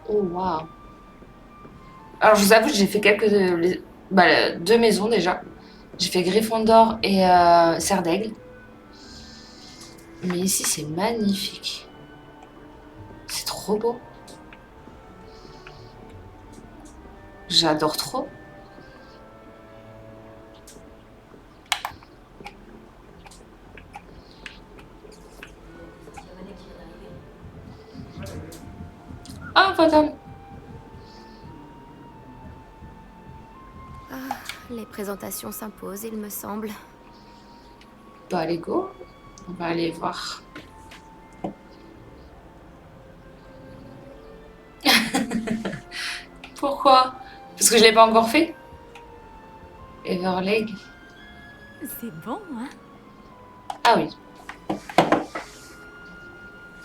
Oh, waouh. Alors, je vous avoue, j'ai fait deux maisons déjà. J'ai fait Gryffondor et Serre d'Aigle. Mais ici, c'est magnifique. C'est trop beau. J'adore trop. Ah, madame. Les présentations s'imposent, il me semble. Bah, allez, go. On va aller voir. Pourquoi? Parce que je l'ai pas encore fait. Everleg. C'est bon, hein? Ah oui.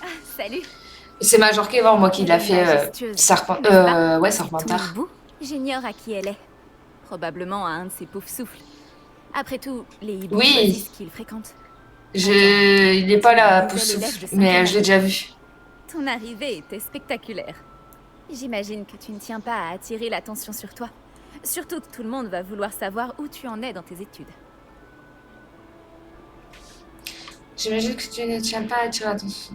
Ah, salut. C'est Major Kevin, moi, qui l'a fait ouais, Serpentard. J'ignore à qui elle est. Probablement à un de ses pauvres souffles. Après tout, les hiboux Oui. choisissent qui ils fréquentent. Il n'est pas là, Pouf, mais je l'ai déjà vu. Ton arrivée était spectaculaire. J'imagine que tu ne tiens pas à attirer l'attention sur toi. Surtout que tout le monde va vouloir savoir où tu en es dans tes études. J'imagine que tu ne tiens pas à attirer l'attention.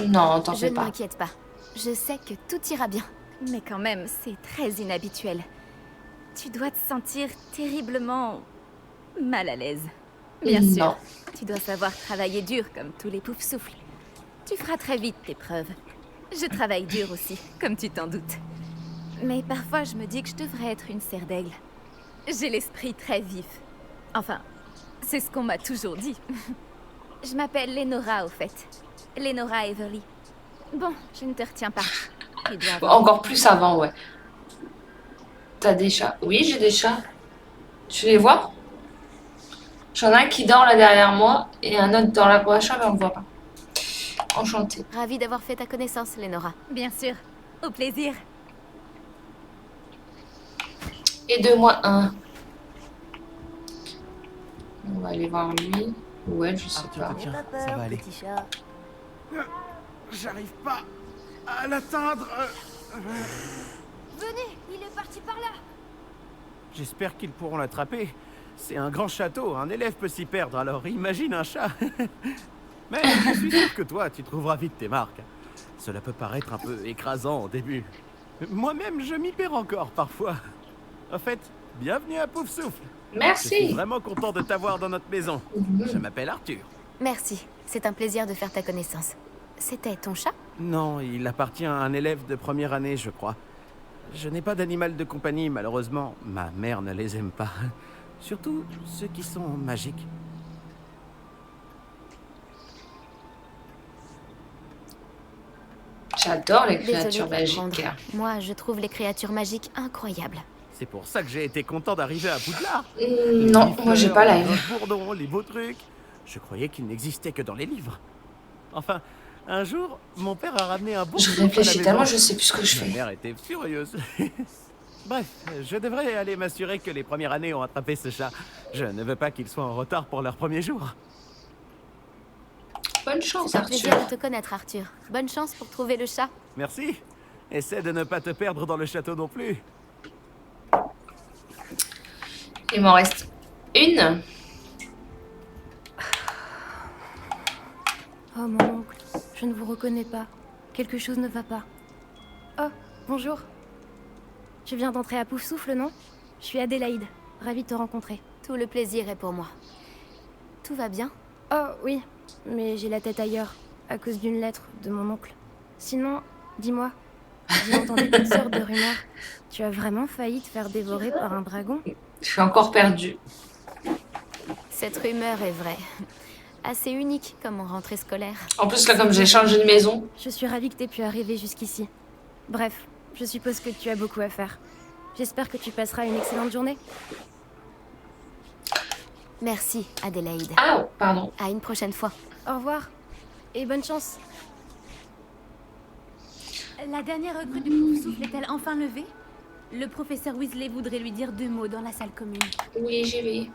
Non, t'en Je fais ne pas. m'inquiète pas. Je sais que tout ira bien. Mais quand même, c'est très inhabituel. Tu dois te sentir terriblement mal à l'aise. Bien Non. sûr, tu dois savoir travailler dur comme tous les poufs souffles. Tu feras très vite tes preuves. Je travaille dur aussi, comme tu t'en doutes. Mais parfois, je me dis que je devrais être une serre d'aigle. J'ai l'esprit très vif. Enfin, c'est ce qu'on m'a toujours dit. Je m'appelle Lénora, au fait. Lénora Everly. Bon, je ne te retiens pas. Tu dois Bon, avoir- encore plus avant, ouais. T'as des chats? Oui, j'ai des chats. Tu les vois? J'en ai un qui dort là derrière moi et un autre dans la boîte, mais on le voit pas. Enchantée. Ravie d'avoir fait ta connaissance, Lénora. Bien sûr. Au plaisir. Et 2 moins 1. On va aller voir lui. Ou elle, je sais pas. Tiens, ça va aller. Petit chat. J'arrive pas à l'atteindre. Venez, il est parti par là. J'espère qu'ils pourront l'attraper. C'est un grand château, un élève peut s'y perdre, alors imagine un chat. Mais je suis sûr que toi, tu trouveras vite tes marques. Cela peut paraître un peu écrasant au début. Moi-même, je m'y perds encore parfois. En fait, bienvenue à Pouf Souffle. Merci. Je suis vraiment content de t'avoir dans notre maison. Je m'appelle Arthur. Merci, c'est un plaisir de faire ta connaissance. C'était ton chat? Non, il appartient à un élève de première année, je crois. Je n'ai pas d'animal de compagnie, malheureusement. Ma mère ne les aime pas. Surtout ceux qui sont magiques. J'adore les Désolée créatures d'apprendre. magiques. Moi, je trouve les créatures magiques incroyables. C'est pour ça que j'ai été content d'arriver à Poudlard. Non, moi j'ai pas Les live. grosses bourdons, les beaux trucs. Je croyais qu'ils n'existaient que dans les livres. Enfin, un jour, mon père a ramené un bon Je souffle à la réfléchis maison. tellement, je sais plus ce que je Ma fais. mère était furieuse. Bref, je devrais aller m'assurer que les premières années ont attrapé ce chat. Je ne veux pas qu'ils soient en retard pour leur premier jour. Bonne chance, C'est un Arthur. plaisir de te connaître, Arthur. Bonne chance pour trouver le chat. Merci. Essaie de ne pas te perdre dans le château non plus. Il m'en reste une. Oh mon oncle, je ne vous reconnais pas. Quelque chose ne va pas. Oh, bonjour. Tu viens d'entrer à Pouf Souffle, non? Je suis Adélaïde, ravie de te rencontrer. Tout le plaisir est pour moi. Tout va bien? Oh oui, mais j'ai la tête ailleurs, à cause d'une lettre de mon oncle. Sinon, dis-moi, j'ai entendu toutes sortes de rumeurs. Tu as vraiment failli te faire dévorer par un dragon? Je suis encore perdue. Cette rumeur est vraie. Assez unique comme rentrée scolaire. En plus, là, comme j'ai changé de maison. Je suis ravie que t'aies pu arriver jusqu'ici. Bref, je suppose que tu as beaucoup à faire. J'espère que tu passeras une excellente journée. Merci, Adélaïde. Ah, pardon. À une prochaine fois. Au revoir, et bonne chance. La dernière recrue du Pouf Souffle est-elle enfin levée? Le professeur Weasley voudrait lui dire 2 mots dans la salle commune. Oui, j'y vais.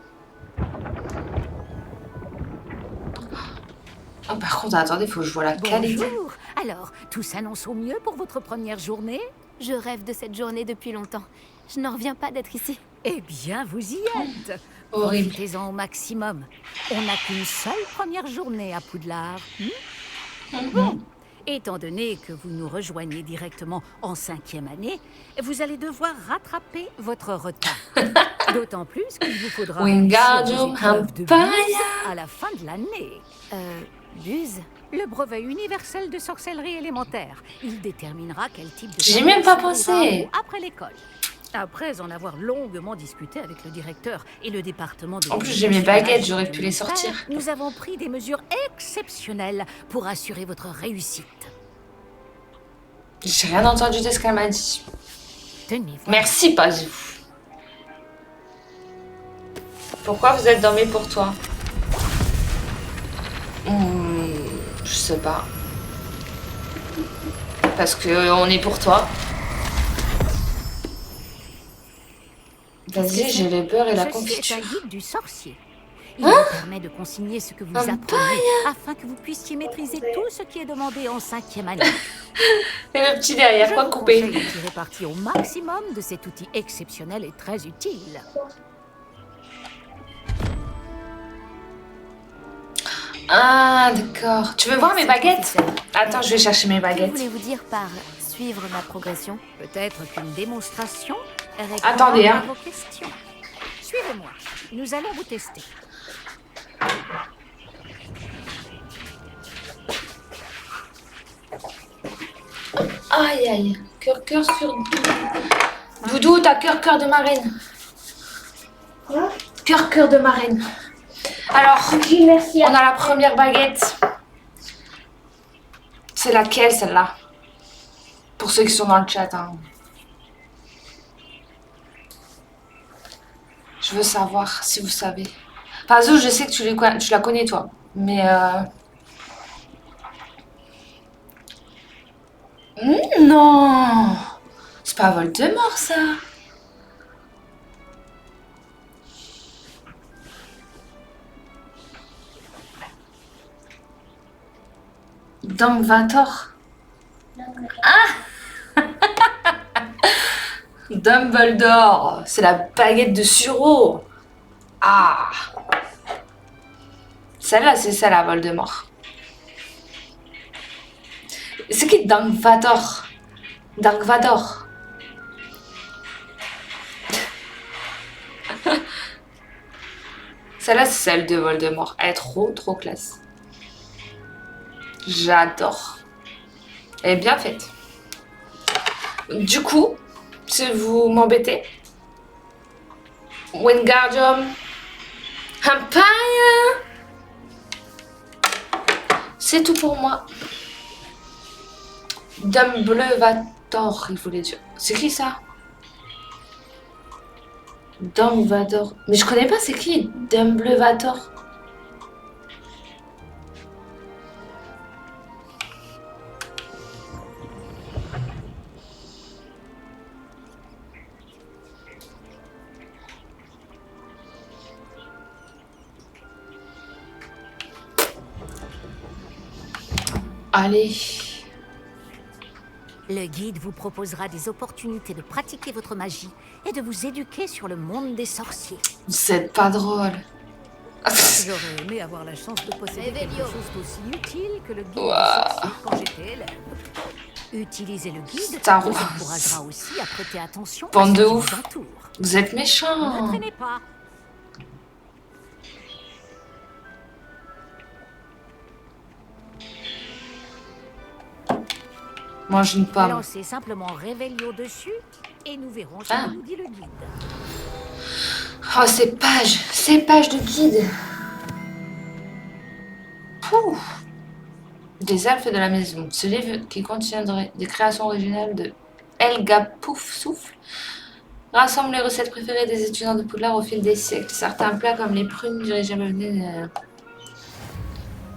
Oh, par contre, attendez, faut que je vois la qualité. Bonjour. Alors, tout s'annonce au mieux pour votre première journée? Je rêve de cette journée depuis longtemps. Je n'en reviens pas d'être ici. Eh bien, vous y êtes. Horrible. Profitez-en au maximum. On n'a qu'une seule première journée à Poudlard. Bon, étant donné que vous nous rejoignez directement en 5e année, vous allez devoir rattraper votre retard. D'autant plus qu'il vous faudra Wingardium réussir vos épreuves de Leviosa. buse à la fin de l'année. Buse? Le brevet universel de sorcellerie élémentaire. Il déterminera quel type de... J'y ai même pas service vous pensé. aura après l'école. Après en avoir longuement discuté avec le directeur et le département de... En plus, j'ai mes baguettes, j'aurais pu les sortir. Nous avons pris des mesures exceptionnelles pour assurer votre réussite. J'ai rien entendu de ce qu'elle m'a dit. Tenez, Merci, Pazou. Pourquoi vous êtes dans mes pour toi? Je sais pas. Parce que on est pour toi. Vas-y, j'ai les peurs et la Je suis confiture. un guide du sorcier. Il Hein? vous permet de consigner ce que vous Un apprenez afin que vous puissiez maîtriser tout ce qui est demandé en 5e année. Et le petit derrière, Je quoi vous couper? conseille de tirer parti au maximum de cet outil exceptionnel et très utile. Ah, d'accord. Tu veux voir mes baguettes? Attends, je vais chercher mes Que baguettes. voulez-vous dire par suivre ma progression? Peut-être qu'une démonstration répondra Attendez, à hein. vos questions. Suivez-moi. Nous allons vous tester. Aïe, aïe. Cœur sur... Doudou, t'as cœur de marraine. Cœur de marraine. Alors, Oui, merci. on a la première baguette. C'est laquelle, celle-là? Pour ceux qui sont dans le chat. Hein. Je veux savoir si vous savez. Enfin, Zou, je sais que tu la connais, toi. Mais... non! C'est pas Voldemort, ça! Dumbledore. Ah! Dumbledore! C'est la baguette de Suro! Ah! Celle-là, c'est celle à Voldemort. C'est qui Dark Vador? Dark Vador. Celle-là, c'est celle de Voldemort. Elle est trop classe. J'adore. Elle est bien faite. Du coup, si vous m'embêtez, Wingardium Empire, c'est tout pour moi. Dumbledore, il voulait dire. C'est qui ça? Dumbledore. Mais je connais pas, c'est qui Dumbledore? Allez. Le guide vous proposera des opportunités de pratiquer votre magie et de vous éduquer sur le monde des sorciers. C'est pas drôle. J'aurais aimé avoir la chance de posséder quelque chose d'aussi utile que le guide des sorciers quand j'étais élève. Utiliser le guide Star vous Wars. encouragera aussi à prêter attention à Bande ce de qui ouf. vous entoure. Vous êtes méchants. Ne traînez pas. Mange une pomme. Lancez simplement Réveillon dessus et nous verrons ce que nous dit le guide. Oh, ces pages de guide. Pouh. Des elfes de la maison. Ce livre qui contiendrait des créations originales de Helga Poufsouffle rassemble les recettes préférées des étudiants de Poudlard au fil des siècles. Certains plats comme les prunes du régime venait.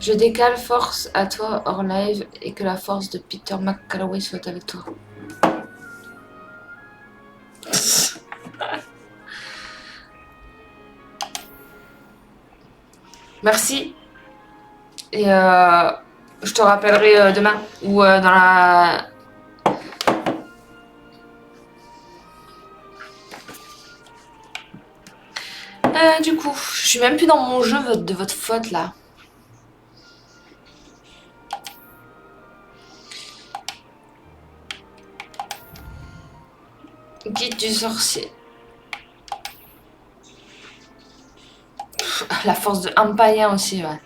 Je décale force à toi, Orlive, et que la force de Peter McCalloway soit avec toi. Merci. Et je te rappellerai demain ou dans la... Du coup, je suis même plus dans mon jeu de votre faute là. Guide du sorcier. La force de Empire aussi, ouais.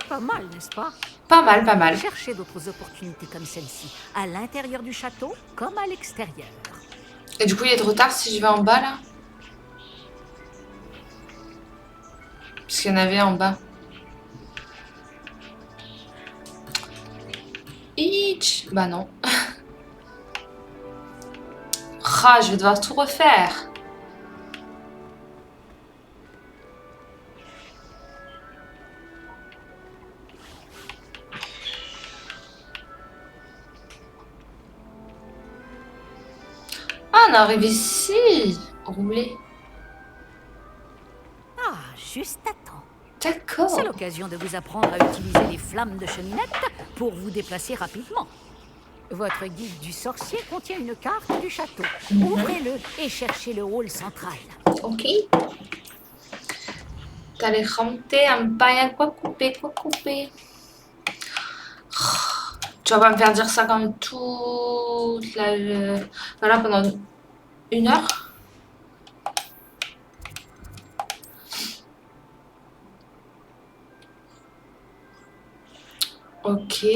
Pas mal, n'est-ce pas? Pas mal, pas mal. Cherchez d'autres opportunités comme celle-ci, à l'intérieur du château comme à l'extérieur. Et du coup, il est trop tard si je vais en bas, là? Parce qu'il y en avait en bas. Itch. Bah non. Ah, je vais devoir tout refaire. Ah, on arrive ici. Rouler. Ah, juste à temps. D'accord. C'est l'occasion de vous apprendre à utiliser les flammes de cheminette pour vous déplacer rapidement. Votre guide du sorcier contient une carte du château. Ouvrez-le et cherchez le hall central. Ok. T'as les rampés, un paille, quoi couper, quoi couper. Tu vas pas me faire dire ça comme toute la... Voilà, pendant 1 heure. Ok.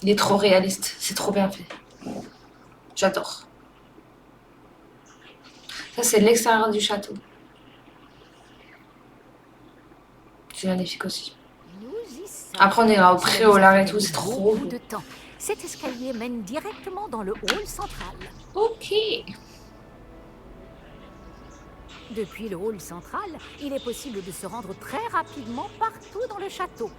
Il est trop réaliste, c'est trop bien fait. J'adore. Ça, c'est l'extérieur du château. C'est magnifique aussi. Après, on ira au préolard et tout, c'est trop beau. De temps. Cet escalier mène directement dans le hall central. Ok. Depuis le hall central, il est possible de se rendre très rapidement partout dans le château.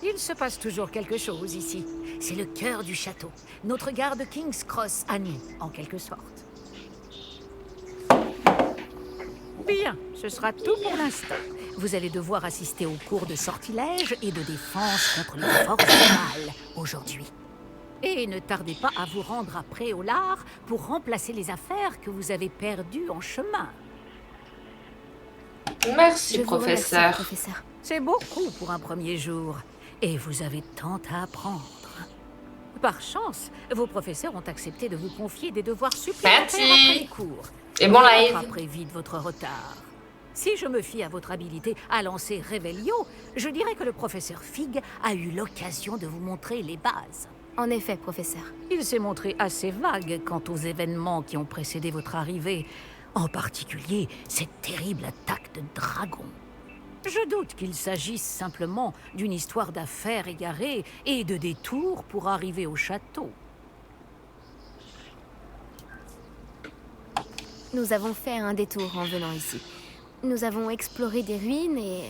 Il se passe toujours quelque chose ici. C'est le cœur du château. Notre gare de King's Cross à nous, en quelque sorte. Bien, ce sera tout pour l'instant. Vous allez devoir assister aux cours de sortilège et de défense contre les forces du mal aujourd'hui. Et ne tardez pas à vous rendre à Préolard pour remplacer les affaires que vous avez perdues en chemin. Merci, professeur. C'est beaucoup pour un premier jour. Et vous avez tant à apprendre. Par chance, vos professeurs ont accepté de vous confier des devoirs supplémentaires après les cours. Et bon live. Rattraperez vite votre retard. Si je me fie à votre habilité à lancer Revelio, je dirais que le professeur Fig a eu l'occasion de vous montrer les bases. En effet, professeur. Il s'est montré assez vague quant aux événements qui ont précédé votre arrivée, en particulier cette terrible attaque de dragon. Je doute qu'il s'agisse simplement d'une histoire d'affaires égarées et de détours pour arriver au château. Nous avons fait un détour en venant ici. Nous avons exploré des ruines et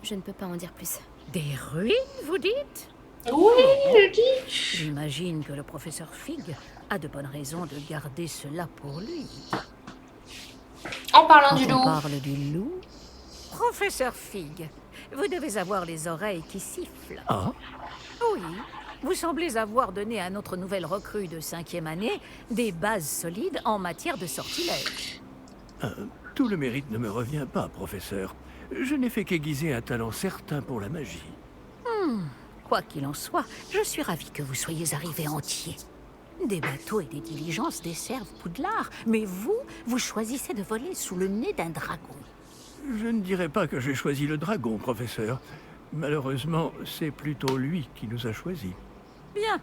je ne peux pas en dire plus. Des ruines, vous dites? Oui, je dis. J'imagine que le professeur Fig a de bonnes raisons de garder cela pour lui. En parlant du Quand on loup. parle du loup, professeur Fig, vous devez avoir les oreilles qui sifflent. Ah? Oui, vous semblez avoir donné à notre nouvelle recrue de 5e année des bases solides en matière de sortilège. Tout le mérite ne me revient pas, professeur. Je n'ai fait qu'aiguiser un talent certain pour la magie. Quoi qu'il en soit, je suis ravie que vous soyez arrivé entier. Des bateaux et des diligences desservent Poudlard, mais vous choisissez de voler sous le nez d'un dragon. Je ne dirais pas que j'ai choisi le dragon, professeur. Malheureusement, c'est plutôt lui qui nous a choisis. Bien,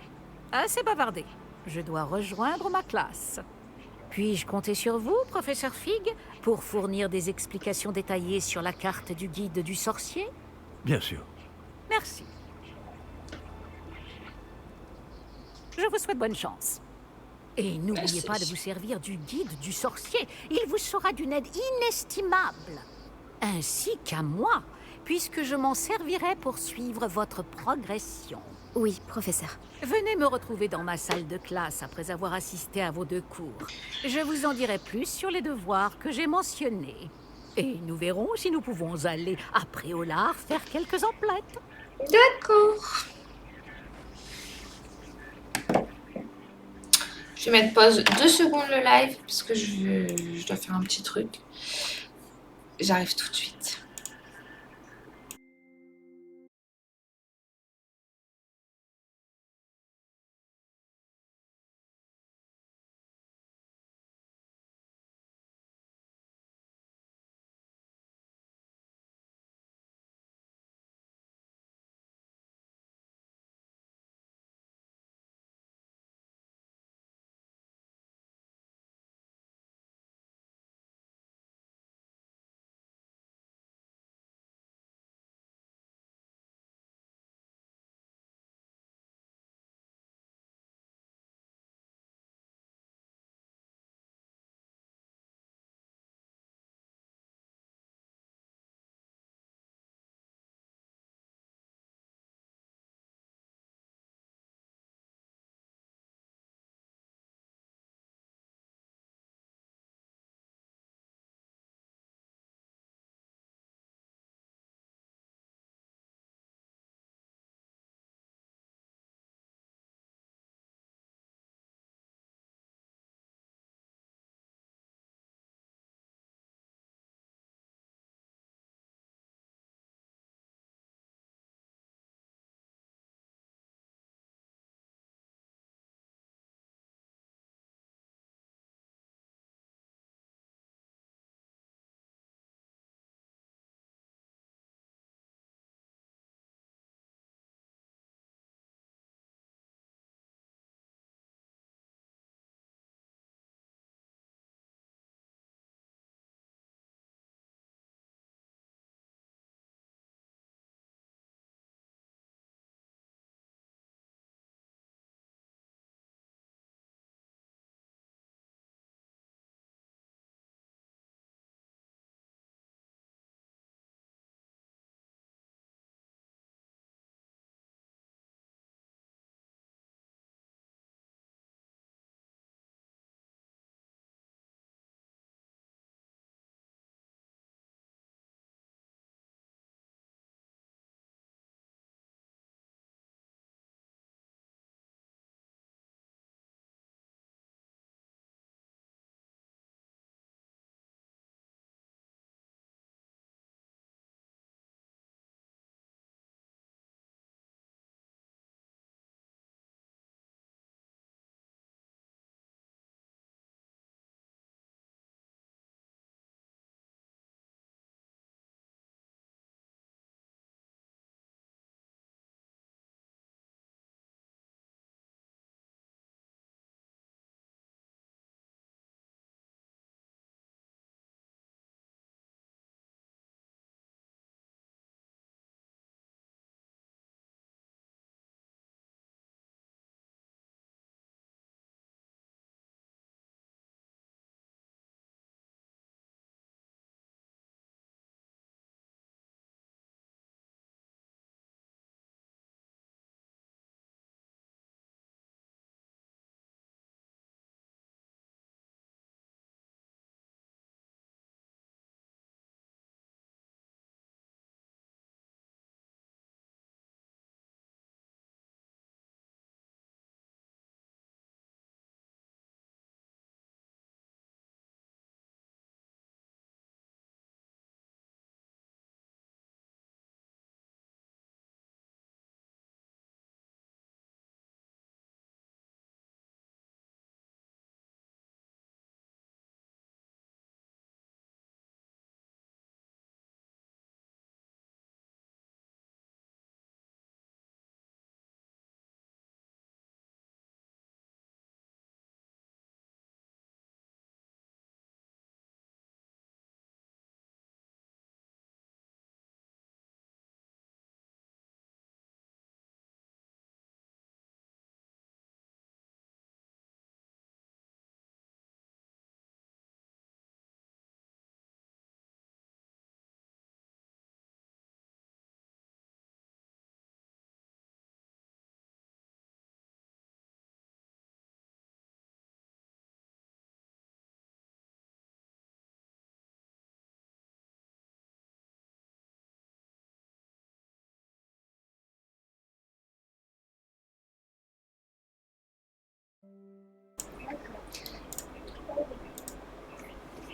assez bavardé. Je dois rejoindre ma classe. Puis-je compter sur vous, professeur Fig, pour fournir des explications détaillées sur la carte du guide du sorcier? Bien sûr. Merci. Je vous souhaite bonne chance. Et n'oubliez pas de vous servir du guide du sorcier. Il vous sera d'une aide inestimable. Ainsi qu'à moi, puisque je m'en servirai pour suivre votre progression. Oui, professeur. Venez me retrouver dans ma salle de classe après avoir assisté à vos 2 cours. Je vous en dirai plus sur les devoirs que j'ai mentionnés. Et nous verrons si nous pouvons aller à Préolard faire quelques emplettes. D'accord. Je vais mettre pause 2 secondes le live parce que je dois faire un petit truc. J'arrive tout de suite.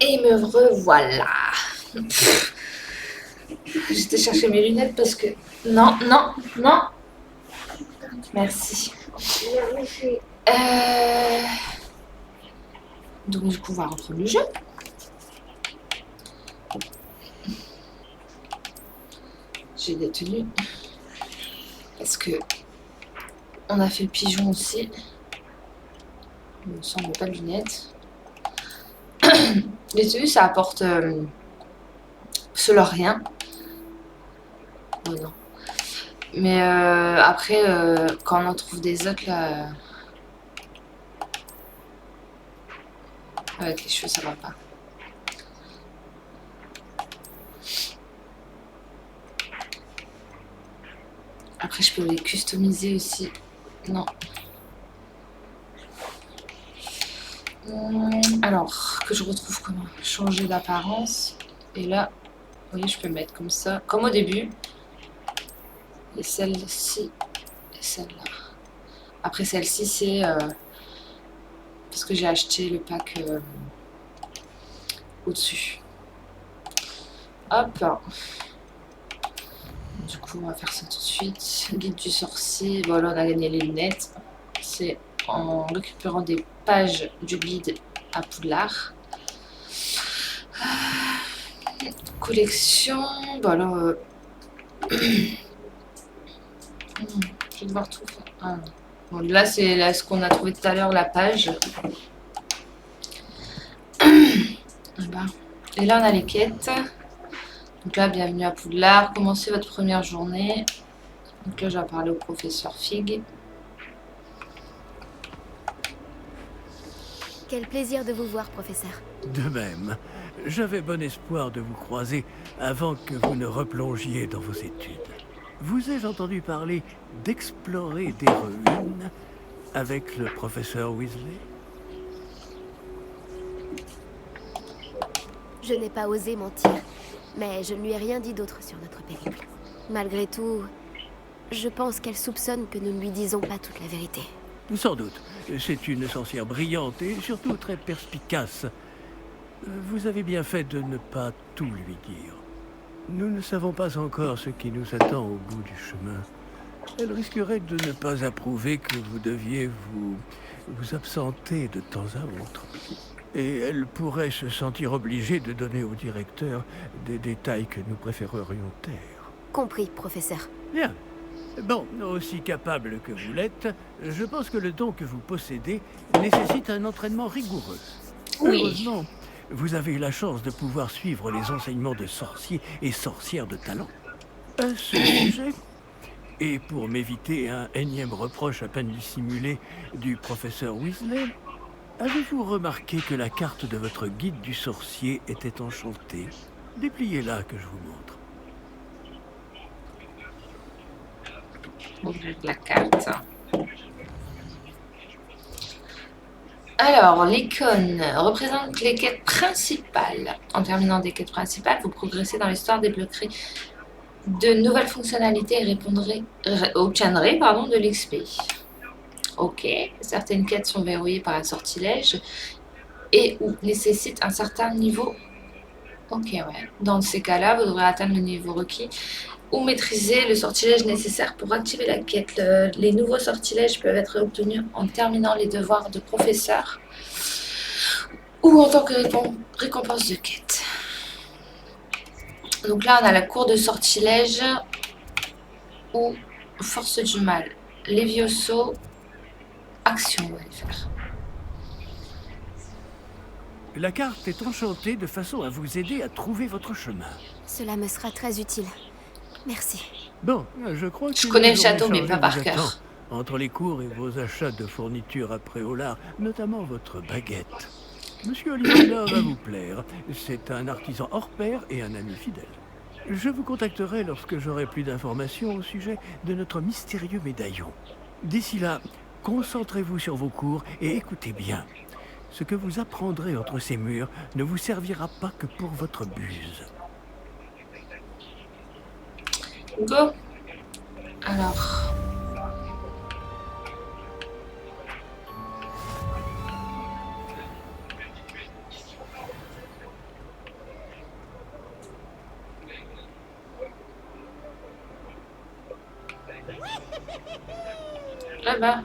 Et me revoilà. J'étais chercher mes lunettes parce que... Non, non, non. Merci. Donc du coup, on va reprendre le jeu. J'ai des tenues. Parce que on a fait le pigeon aussi. Il me semble pas de lunettes. Les tenues, ça apporte cela rien. Oh non. Mais après, quand on en trouve des autres là, avec les cheveux, ça va pas. Après, je peux les customiser aussi. Non. Alors, que je retrouve comment changer d'apparence. Et là, vous voyez, je peux le mettre comme ça, comme au début. Et celle-ci et celle-là. Après, celle-ci, c'est parce que j'ai acheté le pack au-dessus. Hop. Du coup, on va faire ça tout de suite. Guide du sorcier. Bon, là, on a gagné les lunettes. C'est en récupérant des pages du guide à Poudlard. Collection. Bon, alors... je vais devoir tout faire. Ah, bon, là, c'est là, ce qu'on a trouvé tout à l'heure, la page. Et là, on a les quêtes. Donc là, bienvenue à Poudlard. Commencez votre première journée. Donc là, je vais parler au professeur Fig. Quel plaisir de vous voir, professeur. De même, j'avais bon espoir de vous croiser avant que vous ne replongiez dans vos études. Vous ai-je entendu parler d'explorer des ruines avec le professeur Weasley? Je n'ai pas osé mentir, mais je ne lui ai rien dit d'autre sur notre périple. Malgré tout, je pense qu'elle soupçonne que nous ne lui disons pas toute la vérité. Sans doute. C'est une sorcière brillante et surtout très perspicace. Vous avez bien fait de ne pas tout lui dire. Nous ne savons pas encore ce qui nous attend au bout du chemin. Elle risquerait de ne pas approuver que vous deviez vous absenter de temps à autre. Et elle pourrait se sentir obligée de donner au directeur des détails que nous préférerions taire. Compris, professeur. Bien. Bon, aussi capable que vous l'êtes, je pense que le don que vous possédez nécessite un entraînement rigoureux. Oui. Heureusement, vous avez eu la chance de pouvoir suivre les enseignements de sorciers et sorcières de talent. À ce sujet, et pour m'éviter un énième reproche à peine dissimulé du professeur Weasley, avez-vous remarqué que la carte de votre guide du sorcier était enchantée? Dépliez-la que je vous montre. Ouvrir la carte. Alors, l'icône représente les quêtes principales. En terminant des quêtes principales, vous progressez dans l'histoire, débloquerez de nouvelles fonctionnalités et obtiendrez de l'XP. Ok, certaines quêtes sont verrouillées par un sortilège et ou nécessitent un certain niveau. Ok, ouais. Dans ces cas-là, vous devrez atteindre le niveau requis ou maîtriser le sortilège nécessaire pour activer la quête. Les nouveaux sortilèges peuvent être obtenus en terminant les devoirs de professeur ou en tant que récompense de quête. Donc là, on a la cour de sortilège ou force du mal. Lévioso, action, on va le faire. La carte est enchantée de façon à vous aider à trouver votre chemin. Cela me sera très utile. Merci. Bon, je crois que... Je connais le château, mais pas par cœur. Entre les cours et vos achats de fournitures à Préolard, notamment votre baguette. Monsieur Ollivander va vous plaire. C'est un artisan hors pair et un ami fidèle. Je vous contacterai lorsque j'aurai plus d'informations au sujet de notre mystérieux médaillon. D'ici là, concentrez-vous sur vos cours et écoutez bien. Ce que vous apprendrez entre ces murs ne vous servira pas que pour votre buse. Go. Alors. Là-bas.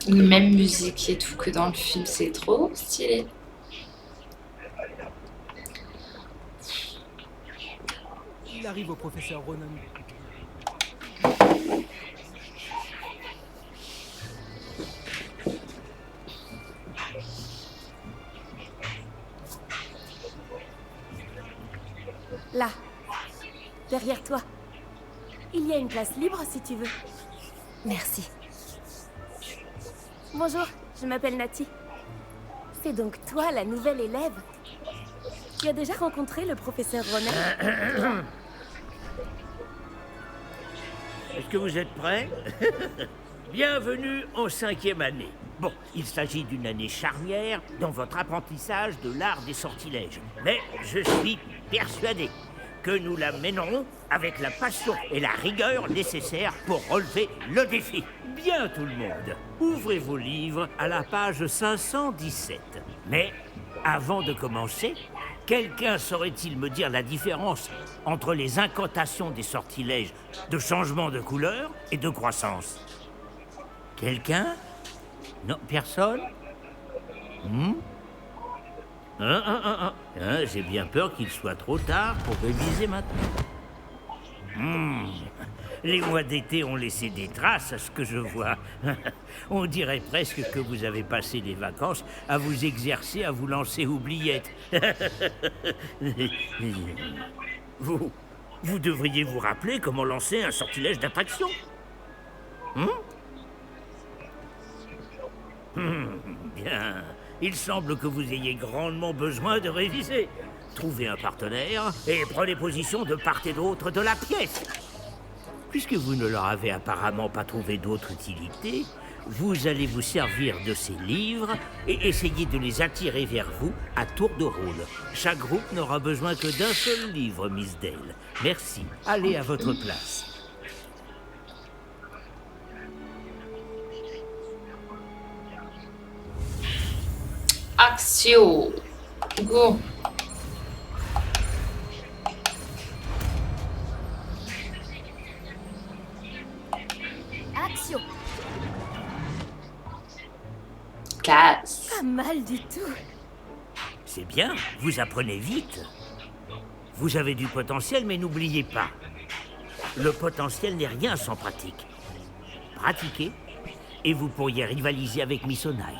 Même musique et tout que dans le film, c'est trop stylé. Il arrive au professeur Ronan. Là, derrière toi. Il y a une place libre si tu veux. Merci. Bonjour, je m'appelle Nati. C'est donc toi la nouvelle élève. Tu as déjà rencontré le professeur Ronan? Est-ce que vous êtes prêts? Bienvenue en 5e année. Bon, il s'agit d'une année charnière dans votre apprentissage de l'art des sortilèges. Mais je suis persuadé que nous la mènerons avec la passion et la rigueur nécessaires pour relever le défi. Bien tout le monde, ouvrez vos livres à la page 517. Mais avant de commencer, quelqu'un saurait-il me dire la différence entre les incantations des sortilèges de changement de couleur et de croissance? Quelqu'un? Non, personne? J'ai bien peur qu'il soit trop tard pour réviser maintenant. Les mois d'été ont laissé des traces à ce que je vois. On dirait presque que vous avez passé les vacances à vous exercer à vous lancer oubliettes. Vous devriez vous rappeler comment lancer un sortilège d'attraction. Bien. Il semble que vous ayez grandement besoin de réviser. Trouvez un partenaire et prenez position de part et d'autre de la pièce. Puisque vous ne leur avez apparemment pas trouvé d'autre utilité, vous allez vous servir de ces livres et essayer de les attirer vers vous à tour de rôle. Chaque groupe n'aura besoin que d'un seul livre, Miss Dale. Merci. Allez à votre place. Axio. Go. Axio. Classe. Pas mal du tout. C'est bien, vous apprenez vite. Vous avez du potentiel, mais n'oubliez pas, le potentiel n'est rien sans pratique. Pratiquez, et vous pourriez rivaliser avec Miss Onai.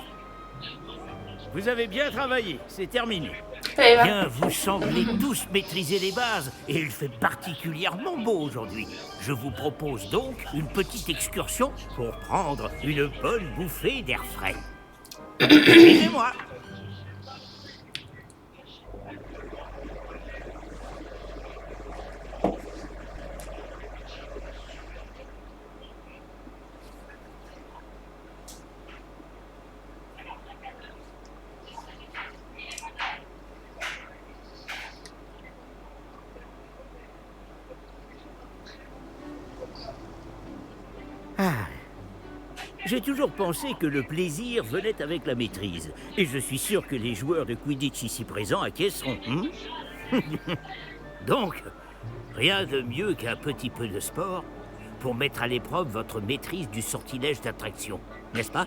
Vous avez bien travaillé, c'est terminé. Bien, vous semblez tous maîtriser les bases, et il fait particulièrement beau aujourd'hui. Je vous propose donc une petite excursion pour prendre une bonne bouffée d'air frais. Suivez-moi. J'ai toujours pensé que le plaisir venait avec la maîtrise. Et je suis sûr que les joueurs de Quidditch ici présents acquiesceront. Donc, rien de mieux qu'un petit peu de sport pour mettre à l'épreuve votre maîtrise du sortilège d'attraction. N'est-ce pas?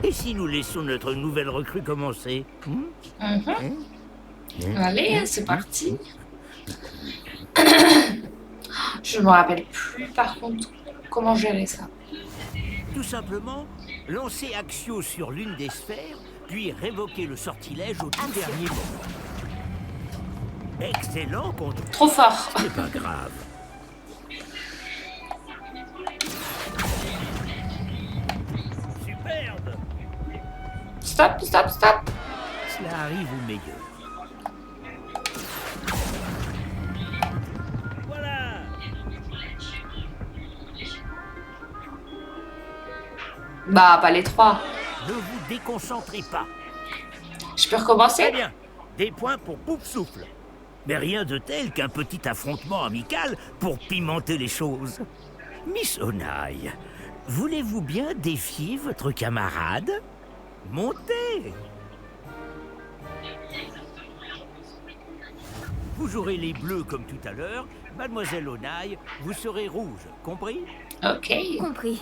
Et si nous laissons notre nouvelle recrue commencer? Allez, c'est parti. Je me rappelle plus par contre comment gérer ça. Tout simplement, lancer Axio sur l'une des sphères, puis révoquer le sortilège au tout dernier moment. Excellent, contre. Trop fort. C'est pas grave. Superbe. Stop, stop, stop. Cela arrive au meilleur. Voilà. Bah, pas les trois. Ne vous déconcentrez pas. Je peux recommencer? Très bien. Des points pour Poufsouffle. Mais rien de tel qu'un petit affrontement amical pour pimenter les choses. Miss Onaï, voulez-vous bien défier votre camarade? Montez! Vous jouerez les bleus comme tout à l'heure. Mademoiselle Onaï, vous serez rouge. Compris? Ok. Compris.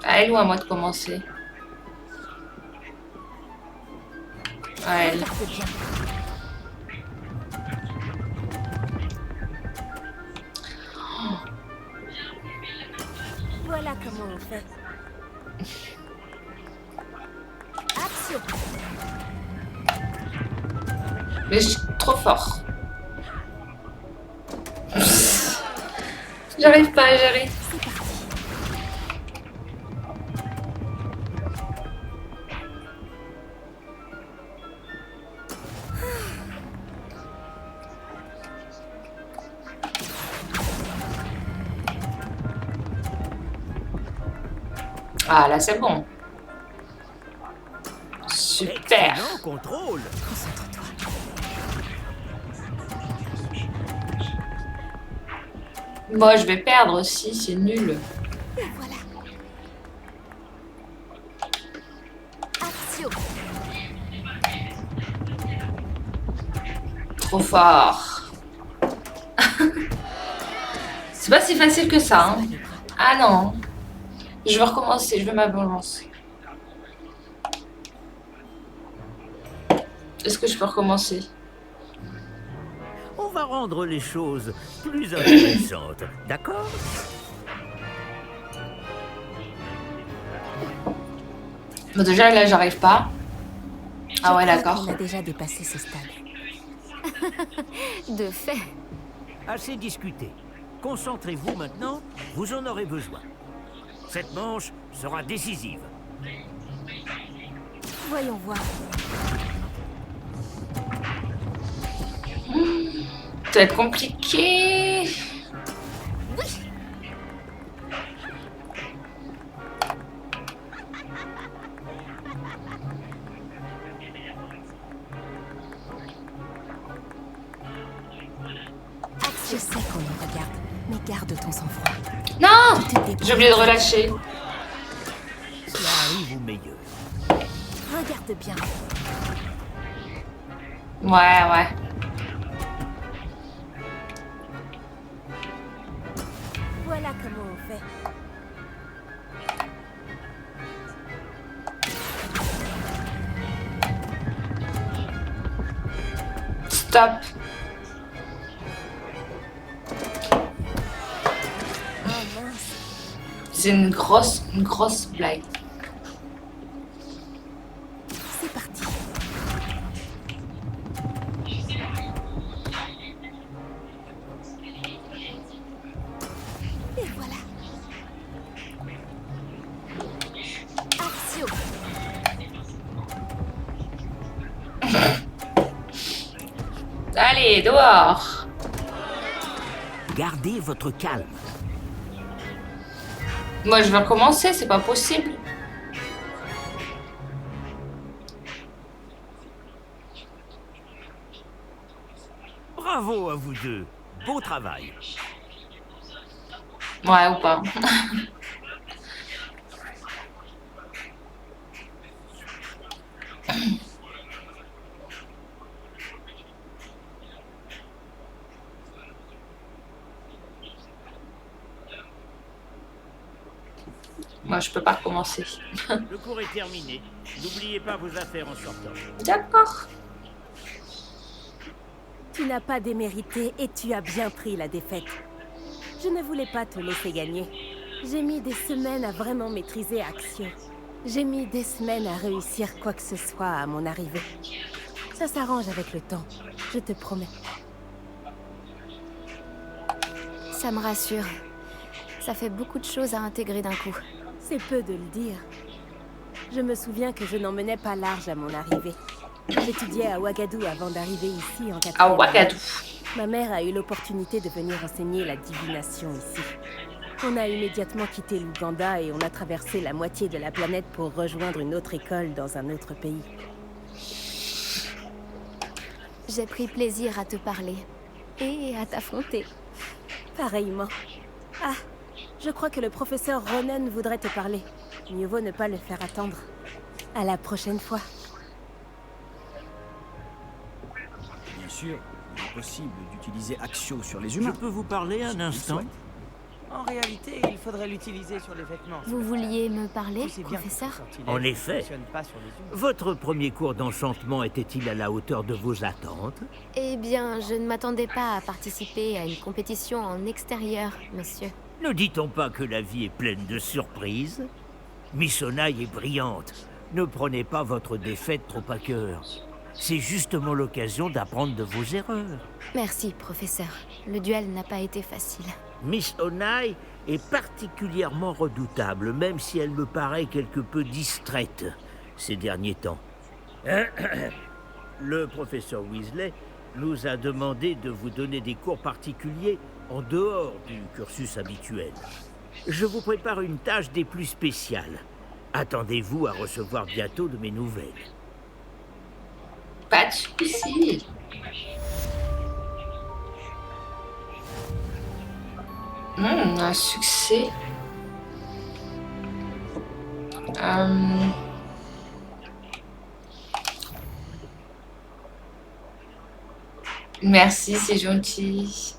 À elle ou à moi de commencer? À elle. Voilà comment on fait. Action. Mais je suis trop fort. J'arrive pas à gérer. Ah là c'est bon. Super. Excellent contrôle. Concentre-toi. Moi je vais perdre aussi, c'est nul. Et voilà. Action. Trop fort. C'est pas si facile que ça. Hein. Ah non. Je vais recommencer, je veux ma vengeance. Est-ce que je peux recommencer? On va rendre les choses plus intéressantes, d'accord? Bon, déjà là j'arrive pas. Ah ouais d'accord. On a déjà dépassé ce stade. De fait. Assez discuté. Concentrez-vous maintenant, vous en aurez besoin. Cette manche sera décisive. Voyons voir. Ça va être compliqué. Oui. Je sais qu'on nous regarde, mais garde ton sang-froid. Non! J'ai oublié de relâcher. Cela arrive au meilleur. Regarde bien. Ouais. Voilà comment on fait. Stop. Oh mince. C'est une grosse blague. C'est parti. Et voilà. Action. Allez, dehors. Gardez votre calme. Moi, je vais recommencer, c'est pas possible. Bravo à vous deux. Beau travail. Ouais, ou pas. Moi, je peux pas recommencer. Le cours est terminé. N'oubliez pas vos affaires en sortant. D'accord. Tu n'as pas démérité et tu as bien pris la défaite. Je ne voulais pas te laisser gagner. J'ai mis des semaines à vraiment maîtriser Action. J'ai mis des semaines à réussir quoi que ce soit à mon arrivée. Ça s'arrange avec le temps, je te promets. Ça me rassure. Ça fait beaucoup de choses à intégrer d'un coup. C'est peu de le dire. Je me souviens que je n'en menais pas large à mon arrivée. J'étudiais à Ouagadou avant d'arriver ici en 4e. À Ouagadou. Ma mère a eu l'opportunité de venir enseigner la divination ici. On a immédiatement quitté l'Ouganda et on a traversé la moitié de la planète pour rejoindre une autre école dans un autre pays. J'ai pris plaisir à te parler et à t'affronter. Pareillement. Ah, je crois que le professeur Ronen voudrait te parler. Mieux vaut ne pas le faire attendre. À la prochaine fois. Bien sûr, il est possible d'utiliser Axio sur les humains. Je peux vous parler un instant? En réalité, il faudrait l'utiliser sur les vêtements. Vous vouliez me parler, professeur? En effet. Votre premier cours d'enchantement était-il à la hauteur de vos attentes? Eh bien, je ne m'attendais pas à participer à une compétition en extérieur, monsieur. Ne dit-on pas que la vie est pleine de surprises? Miss Onai est brillante. Ne prenez pas votre défaite trop à cœur. C'est justement l'occasion d'apprendre de vos erreurs. Merci, professeur. Le duel n'a pas été facile. Miss Onai est particulièrement redoutable, même si elle me paraît quelque peu distraite ces derniers temps. Le professeur Weasley nous a demandé de vous donner des cours particuliers en dehors du cursus habituel. Je vous prépare une tâche des plus spéciales. Attendez-vous à recevoir bientôt de mes nouvelles. Pas de soucis. Un succès. Merci, c'est gentil.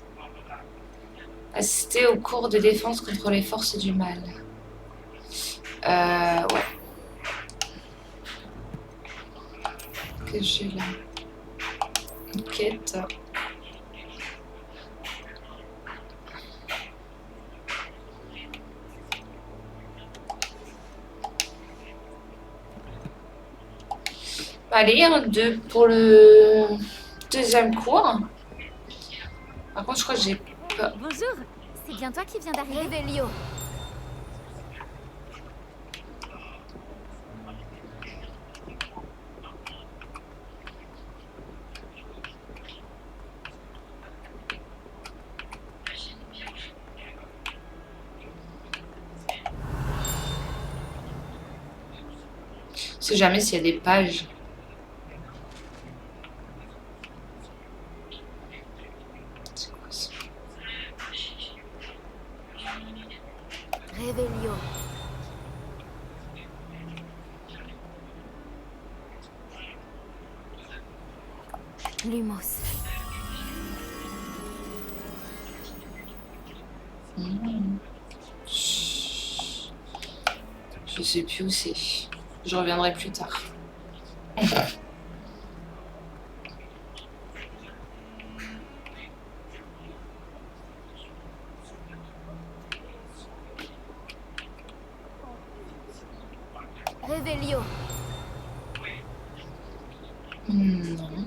Assister au cours de défense contre les forces du mal. Ouais. Que j'ai là. Une quête. Allez, un 2 pour le deuxième cours. Par contre, je crois que j'ai pas... Bonjour, c'est bien toi qui viens d'arriver. Revelio. Je sais jamais s'il y a des pages. C'est quoi ça? Revelio. Lumos. Je sais plus où c'est. Je reviendrai plus tard. Revelio. Non.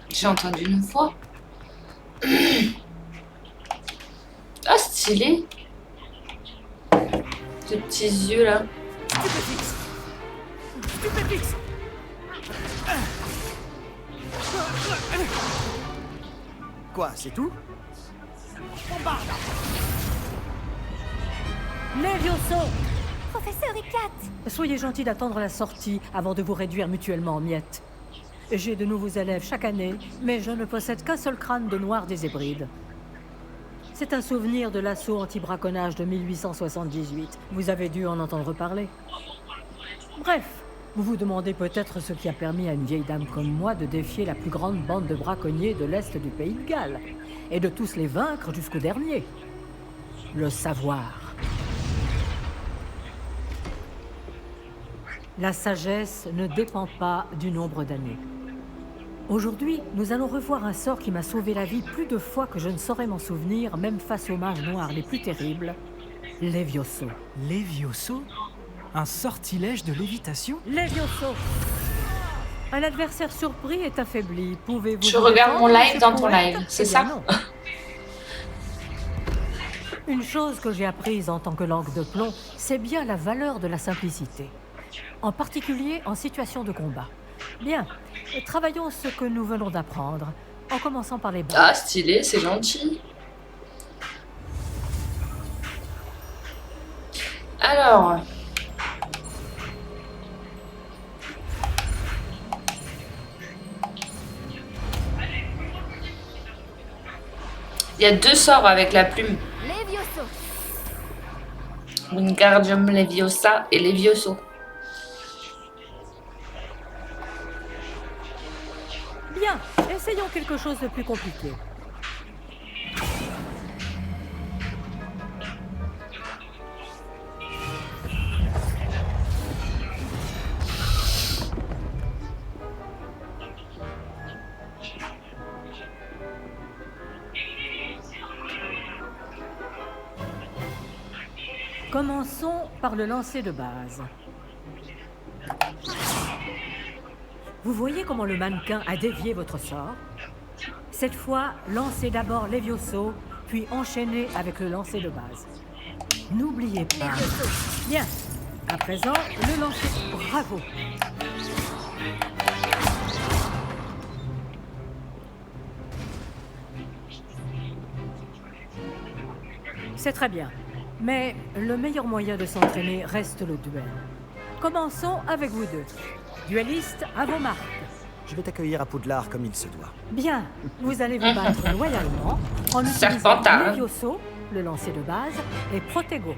J'ai entendu une voix. Ah, stylé. Ces petits yeux là. Stupéfix. Quoi, c'est tout? Bombarde. Levioso! Professeur Icat! Soyez gentil d'attendre la sortie avant de vous réduire mutuellement en miettes. J'ai de nouveaux élèves chaque année, mais je ne possède qu'un seul crâne de noir des Hébrides. C'est un souvenir de l'assaut anti-braconnage de 1878. Vous avez dû en entendre parler. Bref, vous vous demandez peut-être ce qui a permis à une vieille dame comme moi de défier la plus grande bande de braconniers de l'Est du pays de Galles, et de tous les vaincre jusqu'au dernier. Le savoir. La sagesse ne dépend pas du nombre d'années. Aujourd'hui, nous allons revoir un sort qui m'a sauvé la vie plus de fois que je ne saurais m'en souvenir, même face aux mages noirs les plus terribles, Levioso. Levioso? Un sortilège de lévitation? Levioso! Un adversaire surpris est affaibli. Pouvez-vous... Tu regardes mon live dans ton live, c'est ça? Non. Une chose que j'ai apprise en tant que langue de plomb, c'est bien la valeur de la simplicité. En particulier en situation de combat. Bien, travaillons ce que nous venons d'apprendre, en commençant par les bases. Ah, stylé, c'est gentil. Alors... Il y a 2 sorts avec la plume. Levioso. Wingardium Leviosa et Levioso. Bien, essayons quelque chose de plus compliqué. Commençons par le lancer de base. Vous voyez comment le mannequin a dévié votre sort? Cette fois, lancez d'abord Levioso, puis enchaînez avec le lancer de base. N'oubliez pas. Bien. À présent, le lancer. Bravo. C'est très bien. Mais le meilleur moyen de s'entraîner reste le duel. Commençons avec vous deux. Duellistes, à vos marques. Je vais t'accueillir à Poudlard comme il se doit. Bien, vous allez vous battre loyalement en utilisant Levioso, le lancer de base, et Protego.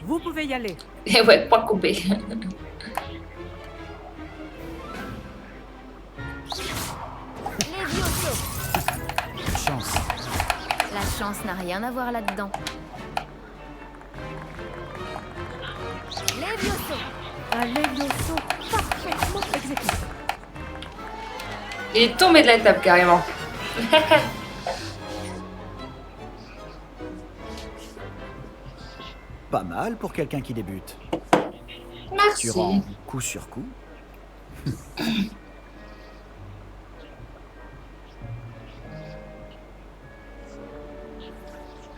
Vous pouvez y aller. Et ouais, pas coupé. Levioso. Chance. La chance n'a rien à voir là-dedans. Levioso. Un Levioso parfaitement exécuté. Il est tombé de la table carrément. Pas mal pour quelqu'un qui débute. Merci. Tu rends coup sur coup.